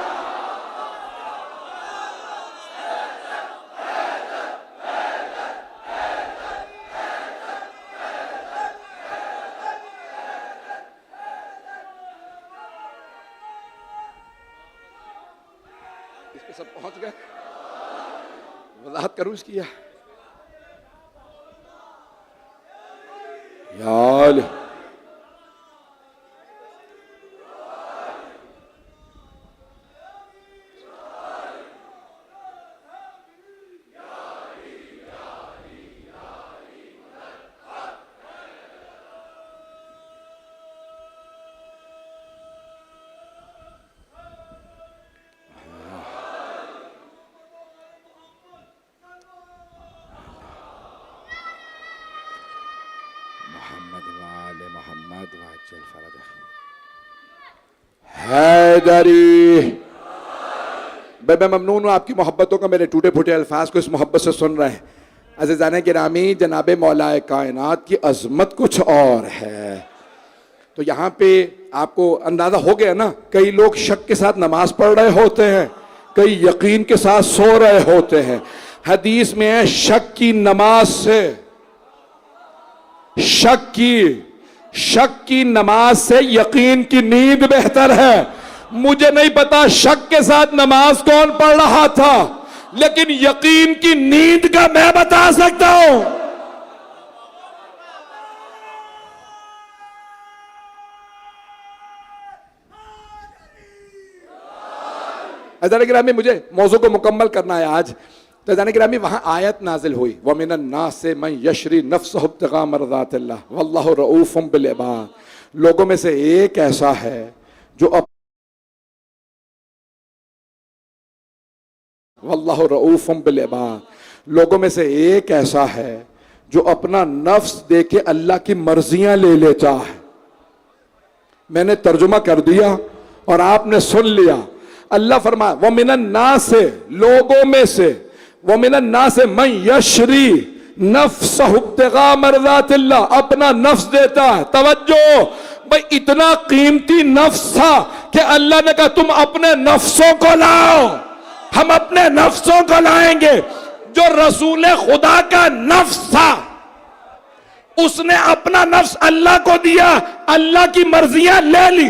सब पहुंच गए, वजाहत करूं इसकी यार। हैदरी मैं ममनून हूं आपकी मोहब्बतों का, मेरे टूटे फूटे अल्फाज को इस मोहब्बत से सुन रहे हैं। अज़ीज़ाने गिरामी, जनाबे मौलाए कायनात की अजमत कुछ और है। तो यहाँ पे आपको अंदाजा हो गया ना, कई लोग शक के साथ नमाज पढ़ रहे होते हैं, कई यकीन के साथ सो रहे होते हैं। हदीस में है शक की नमाज से, शक की नमाज से यकीन की नींद बेहतर है। मुझे नहीं पता शक के साथ नमाज कौन पढ़ रहा था, लेकिन यकीन की नींद का मैं बता सकता हूं। अज़ान गिरामी, मुझे मौजू को मुकम्मल करना है आज। तो अज़ान गिरामी, वहां आयत नाजिल हुई व मिनन नास से मन यशरी नफ्सहु इब्तिगा मरज़ातिल्लाह वल्लाहु रऊफ़ुम बिल इबाद। लोगों में से एक ऐसा है जो वल्लाहु रऊफ़ुम बिल इबाद, लोगों में से एक ऐसा है जो अपना नफ्स देके अल्लाह की मर्जियां ले लेता है। मैंने तर्जुमा कर दिया और आपने सुन लिया। अल्लाह फरमाया व मिनन नास से, लोगों में से, वो मिनन्ना से मैं यशरी नफ्सहु इब्तिगा मर्ज़ातिल्लाह, अपना नफ्स देता है। तवज्जो भाई, इतना कीमती नफ्स था कि अल्लाह ने कहा तुम अपने नफ्सों को लाओ, हम अपने नफ्सों को लाएंगे। जो रसूल खुदा का नफ्स था उसने अपना नफ्स अल्लाह को दिया, अल्लाह की मर्जियां ले ली।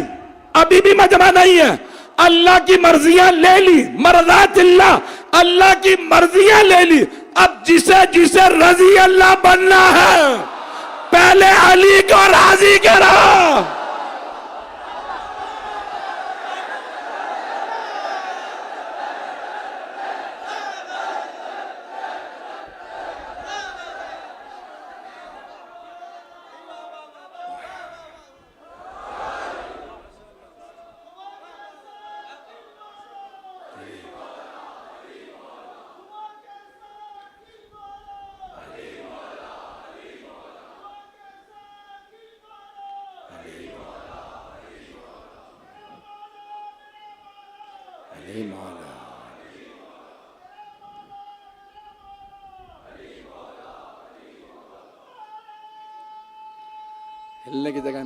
अभी भी मजमा नहीं है, अल्लाह की मर्जियां ले ली, मर्ज़ातिल्लाह, अल्लाह की मर्जियां ले ली। अब जिसे जिसे रजी अल्लाह बनना है पहले अली को राजी करो। हिलने की जगह,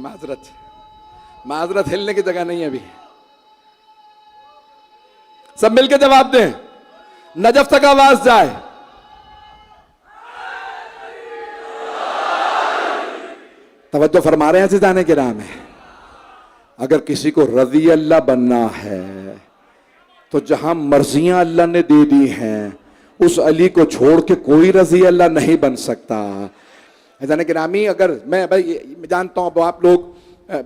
माजरत हिलने की जगह नहीं है अभी। सब मिलके जवाब दें, नजफ तक आवाज जाए। तवज्जो फरमा रहे हैं जिदाने के नाम है। अगर किसी को रज़ी अल्लाह बनना है तो जहां मर्जियां अल्लाह ने दे दी हैं उस अली को छोड़ के कोई रज़ी अल्लाह नहीं बन सकता। जाने गिरामी, अगर मैं भाई जानता हूं अब आप लोग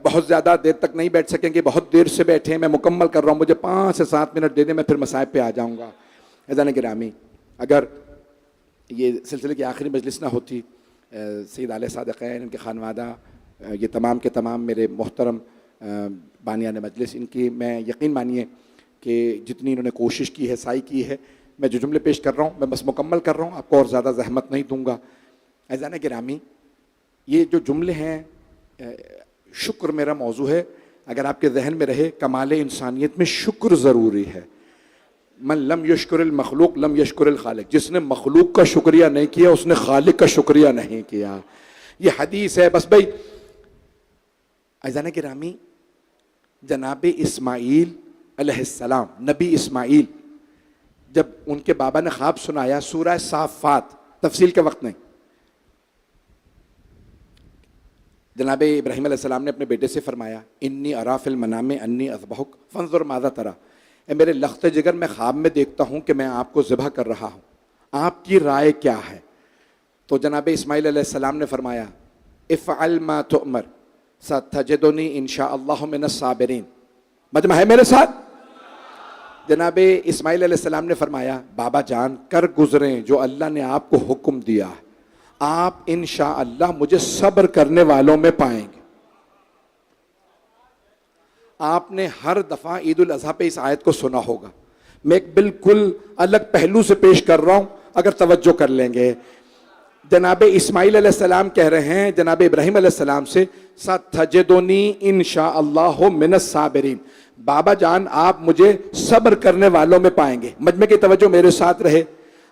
बहुत ज़्यादा देर तक नहीं बैठ सकेंगे, बहुत देर से बैठे हैं, मैं मुकम्मल कर रहा हूं, मुझे 5 से 7 मिनट दे दें, मैं फिर मसाइब पे आ जाऊंगा। जाने गिरामी, अगर ये सिलसिले की आखिरी मजलिस ना होती, सैयद आले सादिक़ैन, इनके खानवादा, ये तमाम के तमाम मेरे मोहतरम बानियान मजलिस, इनकी मैं यकीन मानिए कि जितनी इन्होंने कोशिश की है, साई की है, मैं जो जुमले पेश कर रहा हूँ मैं बस मुकम्मल कर रहा हूँ, आपको और ज़्यादा जहमत नहीं दूंगा। ऐज़ान गिरामी, ये जो जुमले हैं, शुक्र मेरा मौजू है, अगर आपके जहन में रहे, कमाल इंसानियत में शुक्र ज़रूरी है। मन लम यशकुरिल मखलूक लम यशकुरिल खालिक, जिसने मखलूक का शुक्रिया नहीं किया उसने खालिक का शुक्रिया नहीं किया। ये हदीस है। बस भाई ऐज़ान गिरामी, जनाब इस्माईल अलैहिस्सलाम, नबी इस्माईल, जब उनके बाबा ने ख्वाब सुनाया, सूरह साफ़ात, तफसील के वक्त नहीं, जनाब इब्राहीम अलैहिस्सलाम ने अपने बेटे से फरमाया, इन्नी अराफिल मनामे अन्नी अज़बहुक फंजुर माज़ा तरा, ए मेरे लख्त जिगर, मैं ख्वाब में देखता हूँ कि मैं आपको ज़िबह कर रहा हूँ, आपकी राय क्या है? तो जनाब इस्माईल अलैहिस्सलाम ने फरमाया, इफ़अल मा तुअमर सतजदुनी इंशाअल्लाहु मिनस साबिरीन। मजमा है मेरे साथ? जनाब इस्माईल अलैहिस्सलाम ने फरमाया, बाबा जान कर गुजरें जो अल्लाह ने आपको हुक्म दिया है, आप इंशाअल्लाह मुझे सब्र करने वालों में पाएंगे। आपने हर दफा ईद उल अज़हा पे इस आयत को सुना होगा, मैं एक बिल्कुल अलग पहलू से पेश कर रहा हूं, अगर तवज्जो कर लेंगे। जनाब इस्माईल अलैहिस्सलाम कह रहे हैं जनाब इब्राहीम अलैहिस्सलाम से, सतजदुनी इंशाअल्लाहु मिनस साबिरीन, बाबा जान आप मुझे सब्र करने वालों में पाएंगे। मजमे की तवज्जो मेरे साथ रहे।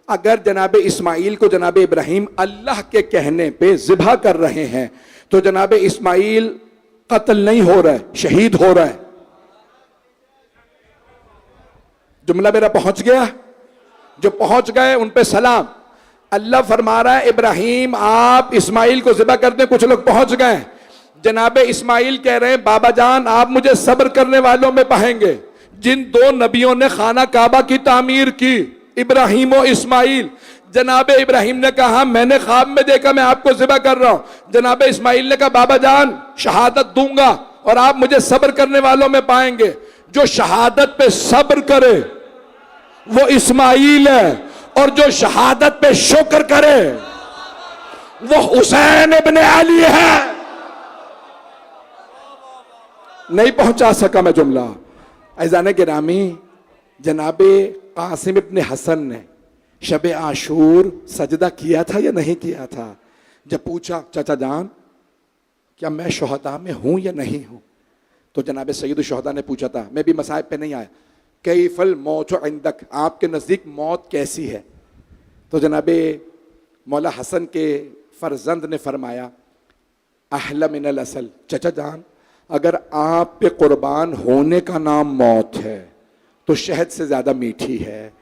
अगर जनाब इस्माईल को जनाब इब्राहीम अल्लाह के कहने पे ज़िबह कर रहे हैं तो जनाब इस्माईल कत्ल नहीं हो रहा है, शहीद हो रहा है। जुमला मेरा पहुंच गया? जो पहुंच गए उन पे सलाम। अल्लाह फरमा रहा है, इब्राहीम आप इस्माईल को ज़िबह करते, कुछ लोग पहुंच गए। जनाब इस्माईल कह रहे हैं, बाबा जान आप मुझे सब्र करने वालों में पाएंगे। जिन 2 नबियों ने खाना काबा की तामीर की, इब्राहीम और इस्माईल, जनाब इब्राहीम ने कहा मैंने ख्वाब में देखा मैं आपको ज़िबह कर रहा हूं। जनाब इस्माईल ने कहा बाबा जान शहादत दूंगा और आप मुझे सब्र करने वालों में पाएंगे। जो शहादत पे सब्र करे वो इस्माईल है, और जो शहादत पे शुक्र करे वो हुसैन इब्ने अली है। नहीं पहुंचा सका मैं जुमला। ऐज़ान गिरामी, जनाबे कासिम इब्ने हसन ने शब आशूर सजदा किया था या नहीं किया था? जब पूछा चाचा जान क्या मैं शुहदा में हूं या नहीं हूं, तो जनाब सैयद शुहदा ने पूछा था, मैं भी मसाइब पे नहीं आया, कैफल मौत इंदक, आपके नज़दीक मौत कैसी है? तो जनाबे मौला हसन के फर्जंद ने फरमाया, अहला मिनल असल, चचा जान अगर आप पे कुर्बान होने का नाम मौत है तो शहद से ज़्यादा मीठी है।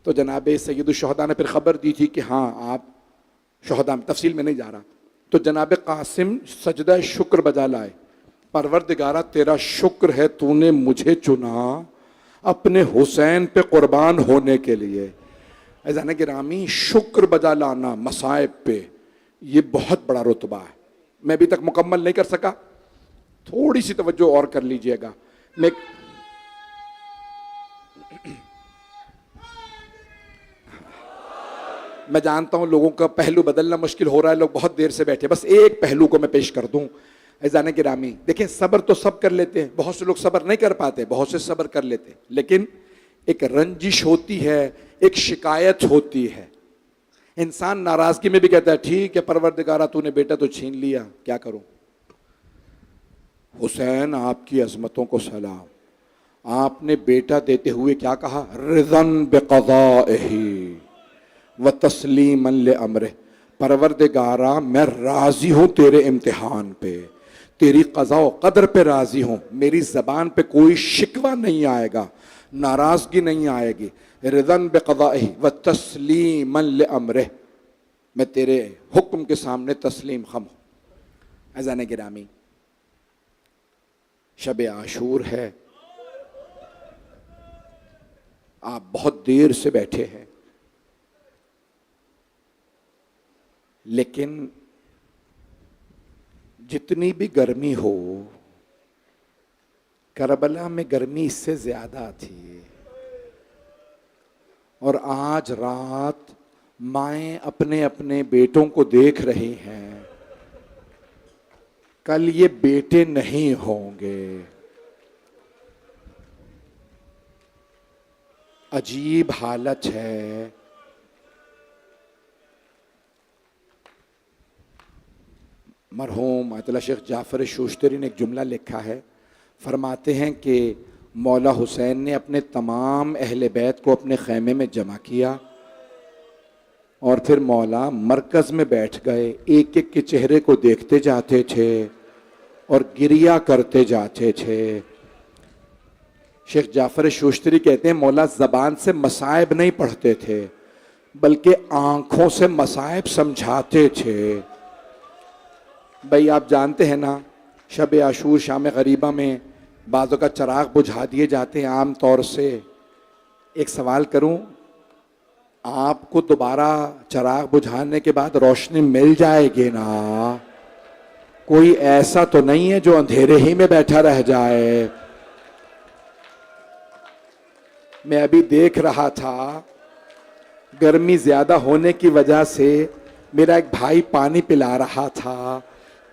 तो जनाबे सैयदुल शुहदा ने फिर ख़बर दी थी कि हाँ आप शुहदा में, तफसील में नहीं जा रहा। तो जनाब कासिम सजदा शुक्र बजा लाए, परवरदिगारा तेरा शुक्र है तूने मुझे चुना अपने हुसैन पे कुर्बान होने के लिए। ऐज़ान गिरामी, शुक्र बजा लाना मसाइब पे ये बहुत बड़ा रुतबा है। मैं अभी तक मुकम्मल नहीं कर सका, थोड़ी सी तवज्जो और कर लीजिएगा। मैं जानता हूं लोगों का पहलू बदलना मुश्किल हो रहा है, लोग बहुत देर से बैठे, बस एक पहलू को मैं पेश कर दूं। ऐज़ान गिरामी, देखिए सब्र तो सब कर लेते हैं, बहुत से लोग सब्र नहीं कर पाते, बहुत से सब्र कर लेते हैं, लेकिन एक रंजिश होती है, एक शिकायत होती है। इंसान नाराजगी में भी कहता है ठीक है परवरदिगारा तूने बेटा तो छीन लिया, क्या करूं। हुसैन आपकी अजमतों को सलाम, आपने बेटा देते हुए क्या कहा, रिज़न बिक़ज़ाइही व तस्लीमन ले अमरे, परवरदिगारा मैं राजी हूं तेरे इम्तिहान पे, तेरी क़ज़ा व क़दर पे राजी हूं, मेरी ज़बान पे कोई शिकवा नहीं आएगा, नाराज़गी नहीं आएगी। रिज़न बिक़ज़ाइही व तस्लीमन ले अमरे, मैं तेरे हुक्म के सामने तस्लीम खम हूं। ऐज़ान गिरामी, शब आशूर है, आप बहुत देर से बैठे हैं, लेकिन जितनी भी गर्मी हो, करबला में गर्मी इससे ज्यादा थी। और आज रात माएं अपने अपने बेटों को देख रही हैं, कल ये बेटे नहीं होंगे। अजीब हालत है। मरहूम आयतुल्लाह शेख जाफ़र शूश्तरी ने एक जुमला लिखा है, फरमाते हैं कि मौला हुसैन ने अपने तमाम अहले बैत को अपने खैमे में जमा किया और फिर मौला मरकज़ में बैठ गए, एक एक के चेहरे को देखते जाते थे और गिरिया करते जाते थे। शेख जाफ़र शूश्तरी कहते हैं मौला ज़बान से मसाइब नहीं पढ़ते थे, बल्कि आँखों से मसाइब समझाते थे। भाई आप जानते हैं ना, शब आशूर शाम गरीबा में बाज़ों का चराग बुझा दिए जाते हैं आम तौर से। एक सवाल करूं, आपको दोबारा चराग बुझाने के बाद रोशनी मिल जाएगी ना? कोई ऐसा तो नहीं है जो अंधेरे ही में बैठा रह जाए। मैं अभी देख रहा था, गर्मी ज्यादा होने की वजह से मेरा एक भाई पानी पिला रहा था।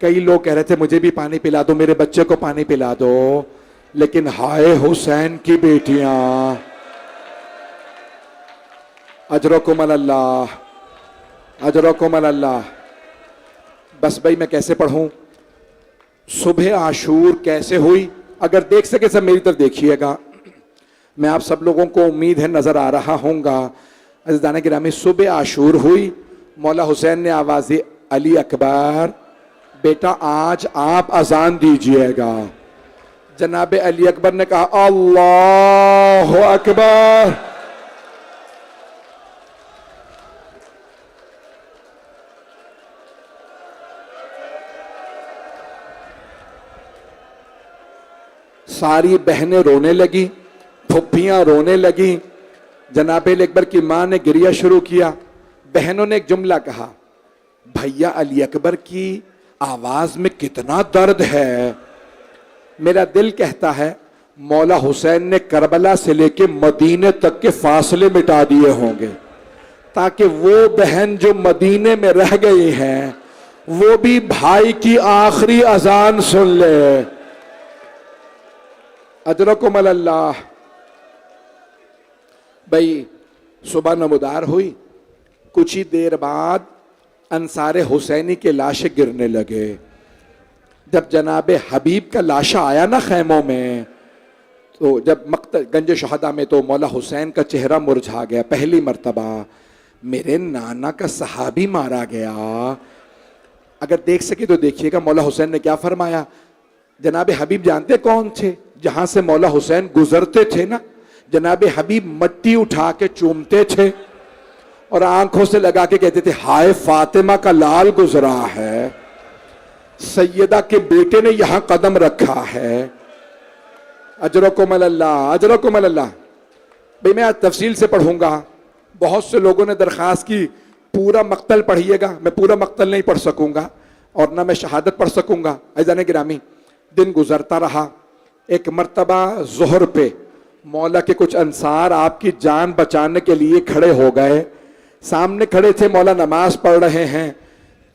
कई लोग कह रहे थे मुझे भी पानी पिला दो, मेरे बच्चे को पानी पिला दो, लेकिन हाय हुसैन की बेटियां, अजरकुम अल्लाह, अजरकुम अल्लाह। बस भाई मैं कैसे पढ़ूं, सुबह आशूर कैसे हुई, अगर देख सके सब मेरी तरफ देखिएगा। मैं आप सब लोगों को उम्मीद है नजर आ रहा होगा। अज़ीज़ान गिरामी, सुबह आशूर हुई, मौला हुसैन ने आवाज़ अली अकबर, बेटा आज आप अजान दीजिएगा। जनाब अली अकबर ने कहा अल्लाह अकबर। सारी बहनें रोने लगी, फुफ्फियां रोने लगी। जनाब अली अकबर की मां ने गिरिया शुरू किया। बहनों ने एक जुमला कहा, भैया अली अकबर की आवाज में कितना दर्द है। मेरा दिल कहता है मौला हुसैन ने करबला से लेके मदीने तक के फासले मिटा दिए होंगे, ताकि वो बहन जो मदीने में रह गई हैं वो भी भाई की आखिरी अजान सुन ले। अजरकुम अल्लाह। भाई सुबह नमदार हुई, कुछ ही देर बाद अंसारे हुसैनी के लाशें गिरने लगे। जब जनाब हबीब का लाशा आया ना खैमों में, तो जब गंज शहदा में, तो मौला हुसैन का चेहरा मुरझा गया पहली मर्तबा। मेरे नाना का सहाबी मारा गया। अगर देख सके तो देखिएगा मौला हुसैन ने क्या फरमाया। जनाब हबीब जानते कौन थे? जहां से मौला हुसैन गुजरते थे ना, जनाब हबीब मट्टी उठा के चूमते थे और आंखों से लगा के कहते थे, हाय फातिमा का लाल गुजरा है, सैयदा के बेटे ने यहां कदम रखा है। अजरकुम अल्लाह, अजरकुम अल्लाह। भाई मैं आज तफसील से पढ़ूंगा। बहुत से लोगों ने दरख्वास्त की पूरा मक्तल पढ़िएगा। मैं पूरा मक्तल नहीं पढ़ सकूंगा और ना मैं शहादत पढ़ सकूंगा। ऐज़ान गिरामी, दिन गुजरता रहा। एक मर्तबा ज़ोहर पे मौला के कुछ अंसार आपकी जान बचाने के लिए खड़े हो गए। सामने खड़े थे, मौला नमाज पढ़ रहे हैं।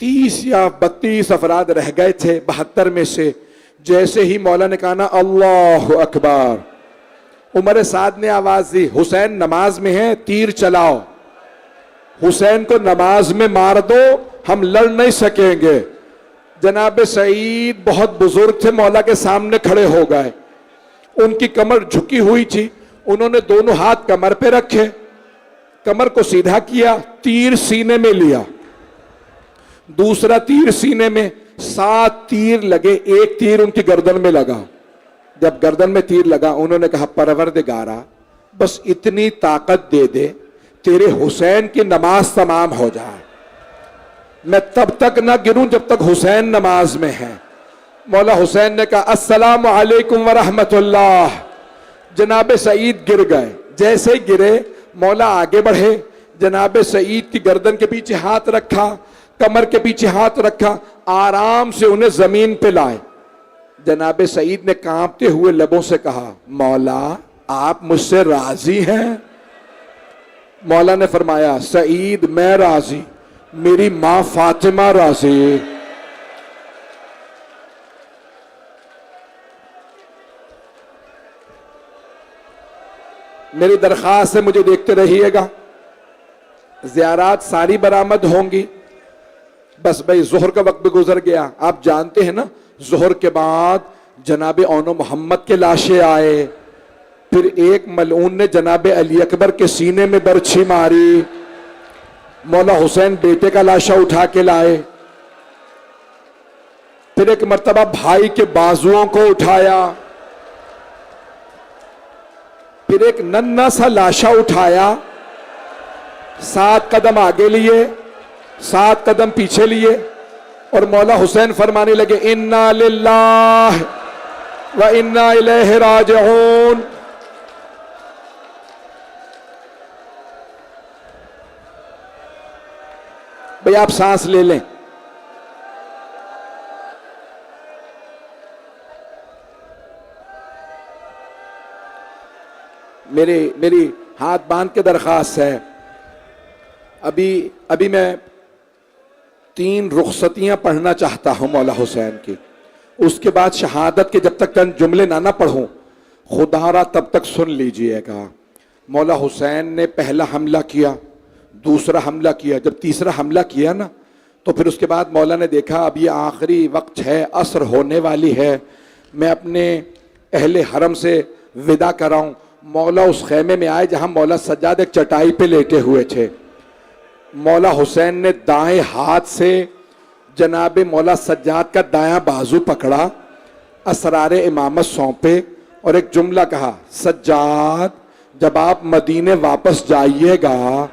30 या 32 अफराद रह गए थे 72 में से। जैसे ही मौला ने कहा ना अल्लाह अकबर, उमर साद ने आवाज दी, हुसैन नमाज में है, तीर चलाओ, हुसैन को नमाज में मार दो, हम लड़ नहीं सकेंगे। जनाब सईद बहुत बुजुर्ग थे, मौला के सामने खड़े हो गए। उनकी कमर झुकी हुई थी, उन्होंने दोनों हाथ कमर पे रखे, कमर को सीधा किया, तीर सीने में लिया, दूसरा तीर सीने में, 7 तीर लगे। एक तीर उनकी गर्दन में लगा। जब गर्दन में तीर लगा, उन्होंने कहा, परवरदिगारा बस इतनी ताकत दे दे, तेरे हुसैन की नमाज तमाम हो जाए। मैं तब तक ना गिरूं जब तक हुसैन नमाज में है। मौला हुसैन ने कहा, अस्सलामु अलैकुम व रहमतुल्लाह। जनाब सईद गिर गए। जैसे गिरे, मौला आगे बढ़े, जनाब सईद की गर्दन के पीछे हाथ रखा, कमर के पीछे हाथ रखा, आराम से उन्हें जमीन पे लाए। जनाब सईद ने कांपते हुए लबों से कहा, मौला आप मुझसे राजी हैं? मौला ने फरमाया, सईद मैं राजी, मेरी मां फातिमा राजी। मेरी दरख्वास्त है, मुझे देखते रहिएगा। ज़ियारात सारी बरामद होंगी। बस भाई जोहर का वक्त भी गुजर गया। आप जानते हैं ना, जोहर के बाद जनाब औनो मोहम्मद के लाशें आए। फिर एक मलऊन ने जनाब अली अकबर के सीने में बरछी मारी। मौला हुसैन बेटे का लाशा उठा के लाए। फिर एक मर्तबा भाई के बाजुओं को उठाया। फिर एक नन्हा सा लाशा उठाया, 7 कदम आगे लिए, 7 कदम पीछे लिए और मौला हुसैन फरमाने लगे, इन्ना लिल्लाह व इन्ना इलैहि राजिऊन। भाई आप सांस ले लें। मेरी हाथ बांध के दरख्वास्त है, अभी मैं 3 रुखसतियां पढ़ना चाहता हूं मौला हुसैन की। उसके बाद शहादत के जब तक चंद जुमले ना पढ़ूं, खुदारा तब तक सुन लीजिएगा। मौला हुसैन ने पहला हमला किया, दूसरा हमला किया। जब तीसरा हमला किया ना, तो फिर उसके बाद मौला ने देखा अब ये आखिरी वक्त है, असर होने वाली है, मैं अपने अहले हरम से विदा कराऊं। मौला उस खेमे में आए जहां मौला सज्जाद एक चटाई पे लेटे हुए थे। मौला हुसैन ने दाएं हाथ से जनाब मौला सज्जाद का दायां बाजू पकड़ा, असरार इमामत सौंपे और एक जुमला कहा, सज्जाद जब आप मदीने वापस जाइएगा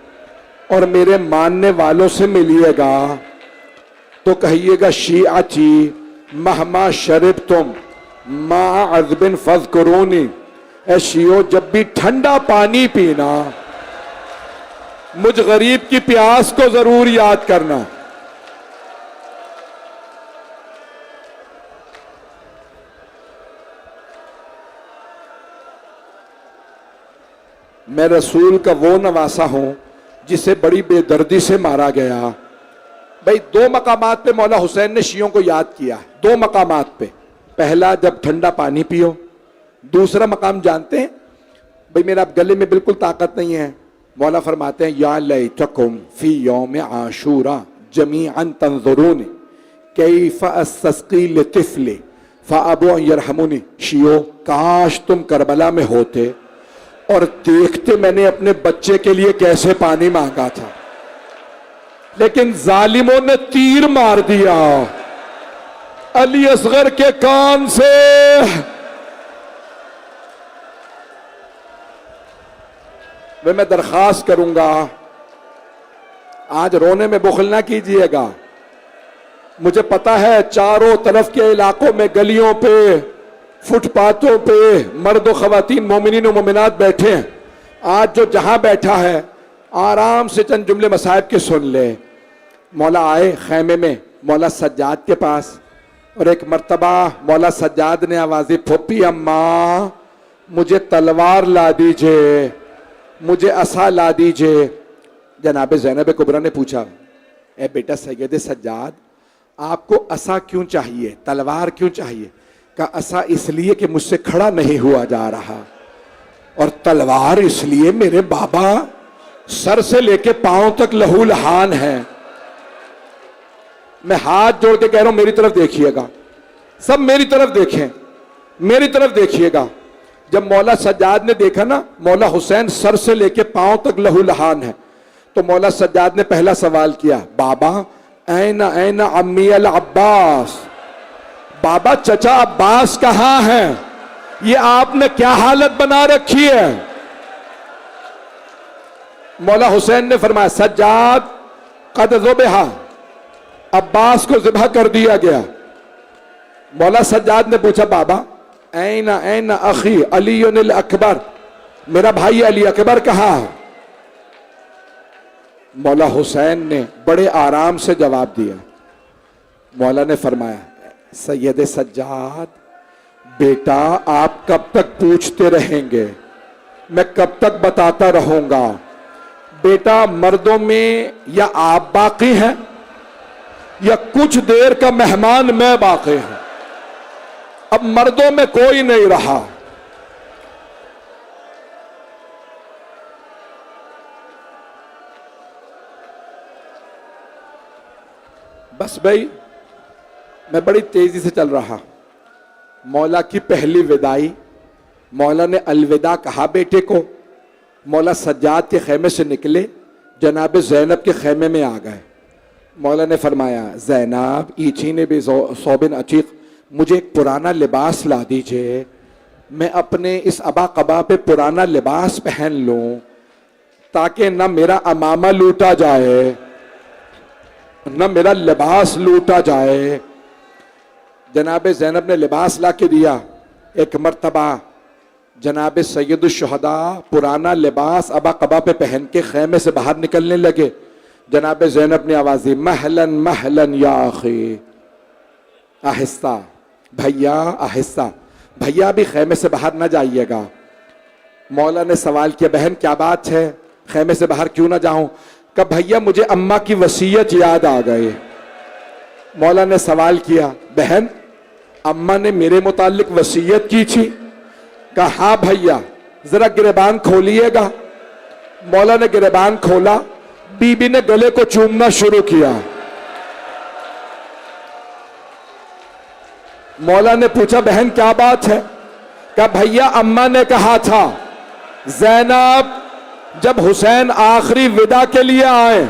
और मेरे मानने वालों से मिलिएगा तो कहिएगा, शीआची महमा शरीब तुम मा अज़बिन फज़कुरूनी। ए शियो, जब भी ठंडा पानी पीना, मुझ गरीब की प्यास को जरूर याद करना। मैं रसूल का वो नवासा हूं जिसे बड़ी बेदर्दी से मारा गया। भाई 2 मकामात पे मौला हुसैन ने शियों को याद किया। 2 मकामात पे, पहला जब ठंडा पानी पियो, दूसरा मकाम जानते हैं? भाई मेरा गले में बिल्कुल ताकत नहीं है। मौला फरमाते हैं, या लैतकुम फी यौम आशूरा जमीअन तंजुरून कैफ अस्तस्की लितिफली फअबू यरहमुनी। शियो, काश तुम करबला में होते और देखते मैंने अपने बच्चे के लिए कैसे पानी मांगा था। लेकिन जालिमों ने तीर मार दिया अली असगर के कान से। वे मैं दरखास्त करूंगा, आज रोने में बुखल ना कीजिएगा। मुझे पता है चारों तरफ के इलाकों में, गलियों पे, फुटपाथों पे मर्द व खवातीन, मोमिनीन व मोमिनात बैठे हैं। आज जो जहां बैठा है आराम से चंद जुमले मसाइब के सुन ले। मौला आए खैमे में मौला सज्जाद के पास, और एक मर्तबा मौला सज्जाद ने आवाज़ी, फुप्पी अम्मा मुझे तलवार ला दीजिए, मुझे असा ला दीजिए। जनाब ज़ैनब कुबरा ने पूछा, ए बेटा सैयद सज्जाद, आपको असा क्यों चाहिए, तलवार क्यों चाहिए? का असा इसलिए कि मुझसे खड़ा नहीं हुआ जा रहा, और तलवार इसलिए मेरे बाबा सर से लेके पांव तक लहू लहान है। मैं हाथ जोड़ के कह रहा हूं, मेरी तरफ देखिएगा, सब मेरी तरफ देखें, मेरी तरफ देखिएगा। जब मौला सज्जाद ने देखा ना मौला हुसैन सर से लेके पांव तक लहू लहान है, तो मौला सज्जाद ने पहला सवाल किया, बाबा ऐना ऐना अम्मी अल अब्बास, बाबा चचा अब्बास कहां हैं? ये आपने क्या हालत बना रखी है? मौला हुसैन ने फरमाया, सज्जाद कद ज़ुबिहा, अब्बास को ज़िबह कर दिया गया। मौला सज्जाद ने पूछा, बाबा ऐना ऐना अखी अली अकबर, मेरा भाई अली अकबर कहां है? मौला हुसैन ने बड़े आराम से जवाब दिया। मौला ने फरमाया, सैयद सज्जाद बेटा आप कब तक पूछते रहेंगे, मैं कब तक बताता रहूंगा। बेटा मर्दों में या आप बाकी हैं या कुछ देर का मेहमान मैं बाकी हूं, अब मर्दों में कोई नहीं रहा। बस भाई मैं बड़ी तेजी से चल रहा। मौला की पहली विदाई, मौला ने अलविदा कहा बेटे को। मौला सज्जाद के खेमे से निकले, जनाब ज़ैनब के खेमे में आ गए। मौला ने फरमाया, ज़ैनब ईची ने भी सोबिन अचीक, मुझे एक पुराना लिबास ला दीजिए, मैं अपने इस अबा कबा पे पुराना लिबास पहन लूं, ताकि न मेरा अमामा लूटा जाए न मेरा लिबास लूटा जाए। जनाब ज़ैनब ने लिबास ला के दिया। एक मर्तबा जनाब सैयदुश शुहदा पुराना लिबास अबा कबा पे पहन के खेमे से बाहर निकलने लगे। जनाब ज़ैनब ने आवाज़ दी, महलन महलन या अखी, आहिस्ता भैया आहिस्ता, भैया भी खेमे से बाहर ना जाइएगा। मौला ने सवाल किया, बहन क्या बात है, खेमे से बाहर क्यों ना जाऊं? कहा भैया मुझे अम्मा की वसीयत याद आ गई। मौला ने सवाल किया, बहन अम्मा ने मेरे मुतालिक वसीयत की थी? कहा हाँ भैया, जरा गिरबान खोलिएगा। मौला ने गिरबान खोला, बीबी ने गले को चूमना शुरू किया। मौला ने पूछा, बहन क्या बात है? कहा भैया अम्मा ने कहा था ज़ैनब जब हुसैन आखिरी विदा के लिए आए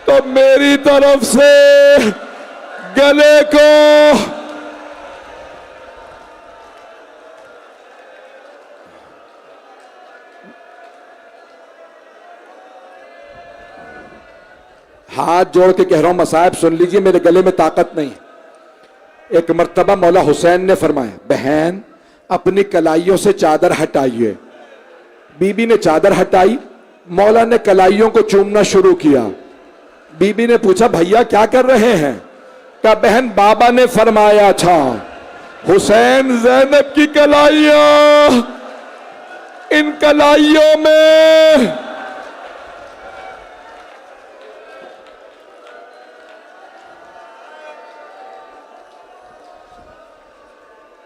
तो मेरी तरफ से गले को हाथ जोड़ के कह रहा हूं, मसाइब सुन लीजिए, मेरे गले में ताकत नहीं। एक मर्तबा मौला हुसैन ने फरमाया, बहन अपनी कलाइयों से चादर हटाइए। बीबी ने चादर हटाई, मौला ने कलाइयों को चूमना शुरू किया। बीबी ने पूछा, भैया क्या कर रहे हैं? कहा बहन बाबा ने फरमाया था हुसैन ज़ैनब की कलाइयां, इन कलाइयों में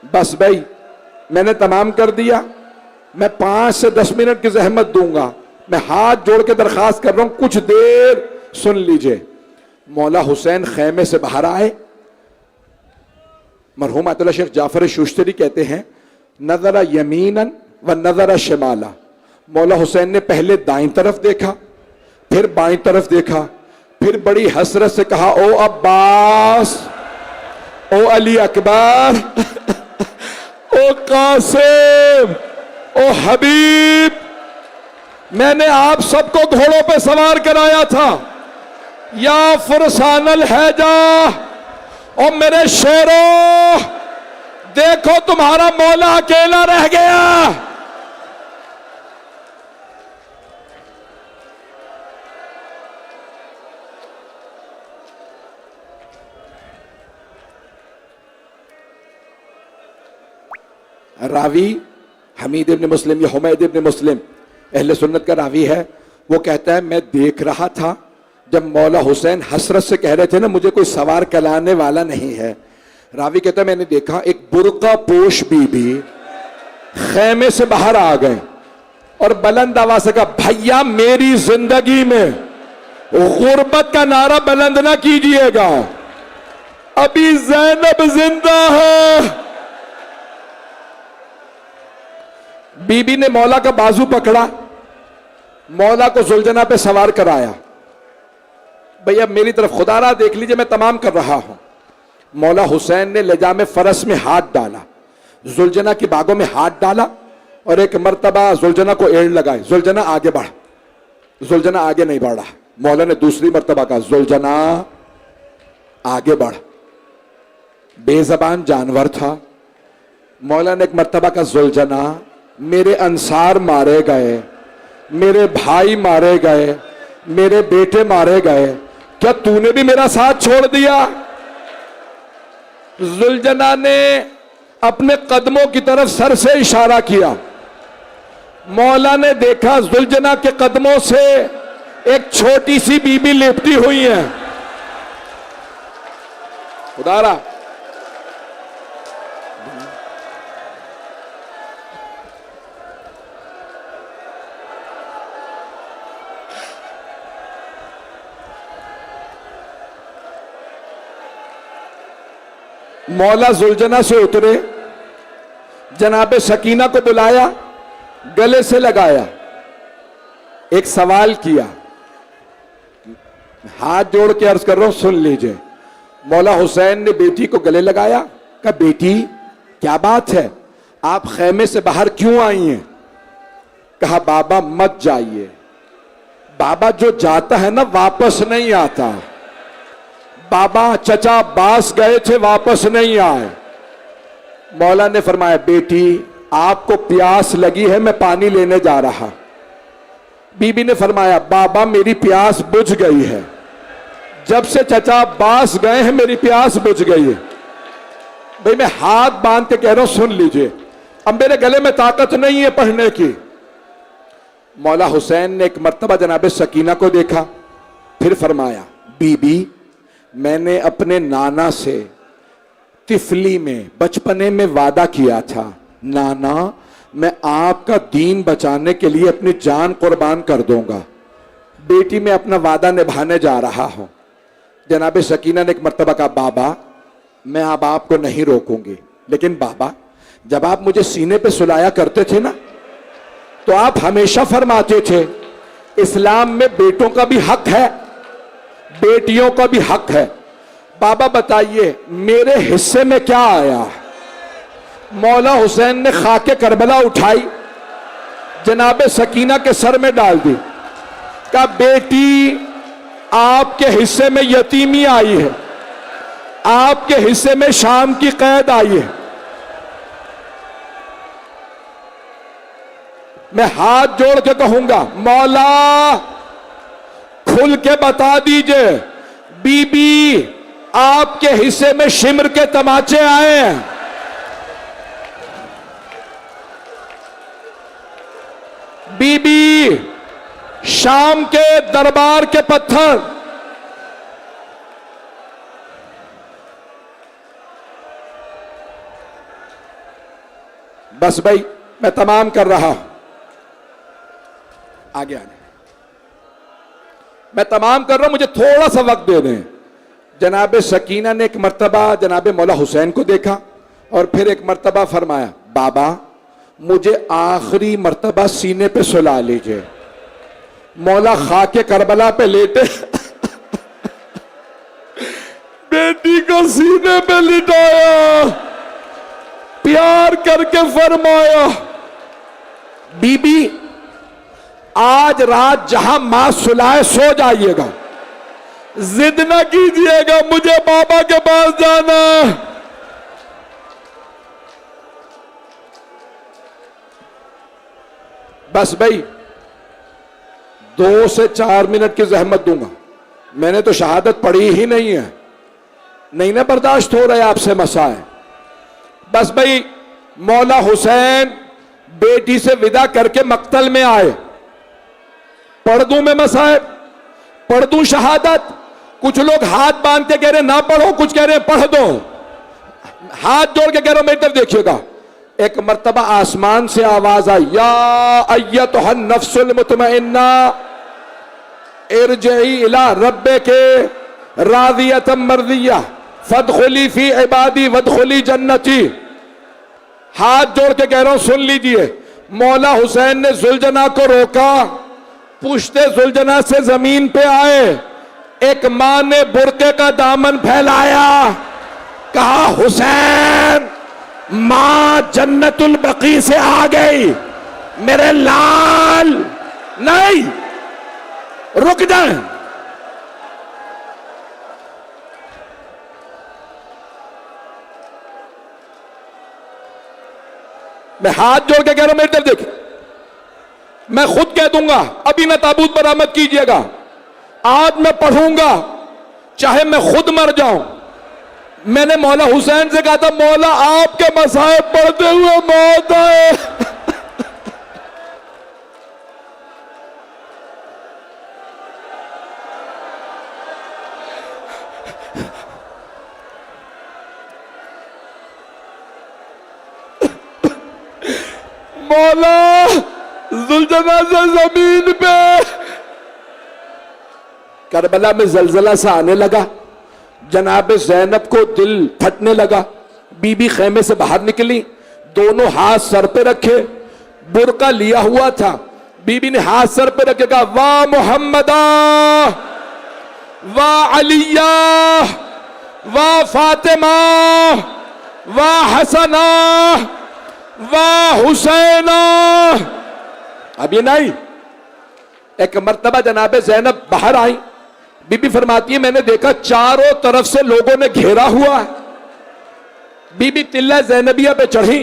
बस भाई मैंने तमाम कर दिया। मैं 5 से 10 मिनट की जहमत दूंगा। मैं हाथ जोड़ के दरखास्त कर रहा हूं, कुछ देर सुन लीजिए। मौला हुसैन खेमे से बाहर आए। मरहूम आयतुल्लाह शेख जाफर शुश्तरी कहते हैं, नजरा यमीनन व नजरा शिमाला। मौला हुसैन ने पहले दाईं तरफ देखा, फिर बाईं तरफ देखा, फिर बड़ी हसरत से कहा, ओ अब्बास, ओ अली अकबर, ओ कासिम, ओ हबीब, मैंने आप सबको घोड़ों पे सवार कराया था। या फुरसानल हैजा, और मेरे शेरों, देखो तुम्हारा मौला अकेला रह गया। रावी हमीद इब्न मुस्लिम या हुमैद इब्न मुस्लिम अहले सुन्नत का रावी है। वो कहता है, मैं देख रहा था जब मौला हुसैन हसरत से कह रहे थे ना, मुझे कोई सवार कराने वाला नहीं है। रावी कहता है, मैंने देखा एक बुर्का पोश बीबी खैमे से बाहर आ गए और बुलंद आवाज से कहा, भैया मेरी जिंदगी में गुर्बत का नारा बुलंद ना कीजिएगा, अभी ज़ैनब जिंदा है। बीबी ने मौला का बाजू पकड़ा, मौला को जुलझना पे सवार कराया। भैया मेरी तरफ खुदारा देख लीजिए, मैं तमाम कर रहा हूं। मौला हुसैन ने लेजाम फरस में हाथ डाला, जुलझना की बागों में हाथ डाला और एक मर्तबा जुलझना को एड़ लगाई। जुलझना आगे बढ़, जुलझना आगे नहीं बढ़ा। मौला ने दूसरी मर्तबा कहा, जुलझना आगे बढ़। बेजबान जानवर था। मौला ने एक मर्तबा कहा, जुलझना मेरे अंसार मारे गए, मेरे भाई मारे गए, मेरे बेटे मारे गए, क्या तूने भी मेरा साथ छोड़ दिया? जुलझना ने अपने कदमों की तरफ सर से इशारा किया। मौला ने देखा जुलझना के कदमों से एक छोटी सी बीबी लिपटी हुई है। खुदारा मौला जुलझना से उतरे, जनाबे सकीना को बुलाया, गले से लगाया, एक सवाल किया। हाथ जोड़ के अर्ज कर रहा हूं, सुन लीजिए। मौला हुसैन ने बेटी को गले लगाया, कहा, बेटी क्या बात है, आप खैमे से बाहर क्यों आई हैं? कहा, बाबा मत जाइए, बाबा जो जाता है ना वापस नहीं आता। बाबा चचा अब्बास गए थे, वापस नहीं आए। मौला ने फरमाया, बेटी आपको प्यास लगी है, मैं पानी लेने जा रहा। बीबी ने फरमाया, बाबा मेरी प्यास बुझ गई है, जब से चचा अब्बास गए हैं मेरी प्यास बुझ गई है। भाई मैं हाथ बांध के कह रहा हूं, सुन लीजिए, अब मेरे गले में ताकत नहीं है पढ़ने की। मौला हुसैन ने एक मर्तबा जनाबे सकीना को देखा, फिर फरमाया, बीबी मैंने अपने नाना से तिफली में, बचपने में वादा किया था, नाना मैं आपका दीन बचाने के लिए अपनी जान कुर्बान कर दूंगा। बेटी मैं अपना वादा निभाने जा रहा हूं। जनाबे सकीना ने एक मर्तबा कहा, बाबा मैं अब आपको नहीं रोकूंगी, लेकिन बाबा जब आप मुझे सीने पे सुलाया करते थे ना, तो आप हमेशा फरमाते थे इस्लाम में बेटों का भी हक है, बेटियों का भी हक है। बाबा बताइए मेरे हिस्से में क्या आया? मौला हुसैन ने खाके करबला उठाई, जनाबे सकीना के सर में डाल दी, कहा, बेटी आपके हिस्से में यतीमी आई है, आपके हिस्से में शाम की कैद आई है। मैं हाथ जोड़ के कहूंगा, मौला खुल के बता दीजिए, बीबी आपके हिस्से में शिमर के तमाचे आए हैं। बीबी शाम के दरबार के पत्थर, बस भाई मैं तमाम कर रहा हूं, आगे आने मैं तमाम कर रहा हूं, मुझे थोड़ा सा वक्त दे दें। जनाबे सकीना ने एक मर्तबा जनाबे मौला हुसैन को देखा और फिर एक मर्तबा फरमाया, बाबा मुझे आखिरी मर्तबा सीने पे सुला लीजिए। मौला खाके करबला पे लेटे बेटी को सीने पे लिटाया, प्यार करके फरमाया, बीबी आज रात जहां मां सुलाए सो जाइएगा, जिद ना कीजिएगा मुझे बाबा के पास जाना। बस भाई 2 से 4 मिनट की जहमत दूंगा, मैंने तो शहादत पढ़ी ही नहीं है, नहीं ना बर्दाश्त हो रहा है आपसे मसाए। बस भाई मौला हुसैन बेटी से विदा करके मक्तल में आए, पढ़ दूं मैं मसाए, पढ़ दूं शहादत। कुछ लोग हाथ बांध के कह रहे ना पढ़ो, कुछ कह रहे पढ़ दो, हाथ जोड़ के कह रहे हो मेरी तरफ देखिएगा। एक मर्तबा आसमान से आवाज आई, या अय्यतुहन नफ्सुल मुतमइन्ना इरजिई इला रब्बिके रादियतम मर्दिया फदखुली फी इबादी वदखुली जन्नती। हाथ जोड़ के कह रहा हूं सुन लीजिए, मौला हुसैन ने जुलजना को रोका, पुश्ते जुलजना से जमीन पे आए, एक मां ने बुरके का दामन फैलाया, कहा हुसैन मां जन्नतुल बकी से आ गई, मेरे लाल नहीं रुक जाए। मैं हाथ जोड़ के कह रहा हूं मेरी तरफ देखिए, मैं खुद कह दूंगा अभी ना ताबूत बरामद कीजिएगा, आज मैं पढ़ूंगा चाहे मैं खुद मर जाऊं। मैंने मौला हुसैन से कहा था मौला आपके मसाइब पढ़ते हुए मौत आए। मौला जुलजना से जमीन पे, करबला में जलजला सा आने लगा, जनाब ज़ैनब को दिल फटने लगा। बीबी खेमे से बाहर निकली, दोनों हाथ सर पे रखे, बुरका लिया हुआ था, बीबी ने हाथ सर पे रखे कहा वाह मोहम्मदा वाह अलिया वाह फातिमा वाह हसना वाह हुसैना। अब ये नहीं, एक मर्तबा जनाब ज़ैनब बाहर आई, बीबी फरमाती है मैंने देखा चारों तरफ से लोगों ने घेरा हुआ है। बीबी तिल्ला ज़ैनबिया पे चढ़ी,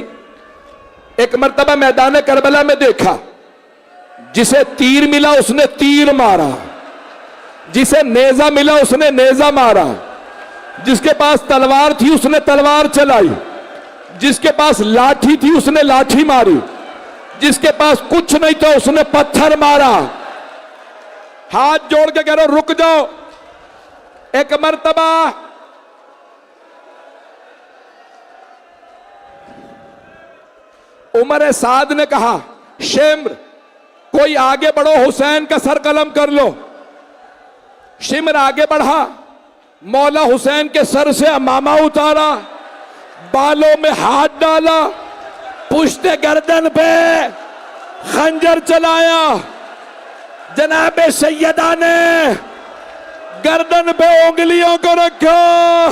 एक मर्तबा मैदान करबला में देखा, जिसे तीर मिला उसने तीर मारा, जिसे नेजा मिला उसने नेजा मारा, जिसके पास तलवार थी उसने तलवार चलाई, जिसके पास लाठी थी उसने लाठी मारी, जिसके पास कुछ नहीं था उसने पत्थर मारा। हाथ जोड़ के कह रहा रुक जाओ। एक मर्तबा उमर साद ने कहा शिम्र कोई आगे बढ़ो, हुसैन का सर कलम कर लो। शिम्र आगे बढ़ा, मौला हुसैन के सर से अमामा उतारा, बालों में हाथ डाला, पुश्ते गर्दन पे खंजर चलाया। जनाबे सैयदा ने गर्दन पे उंगलियों को रखा,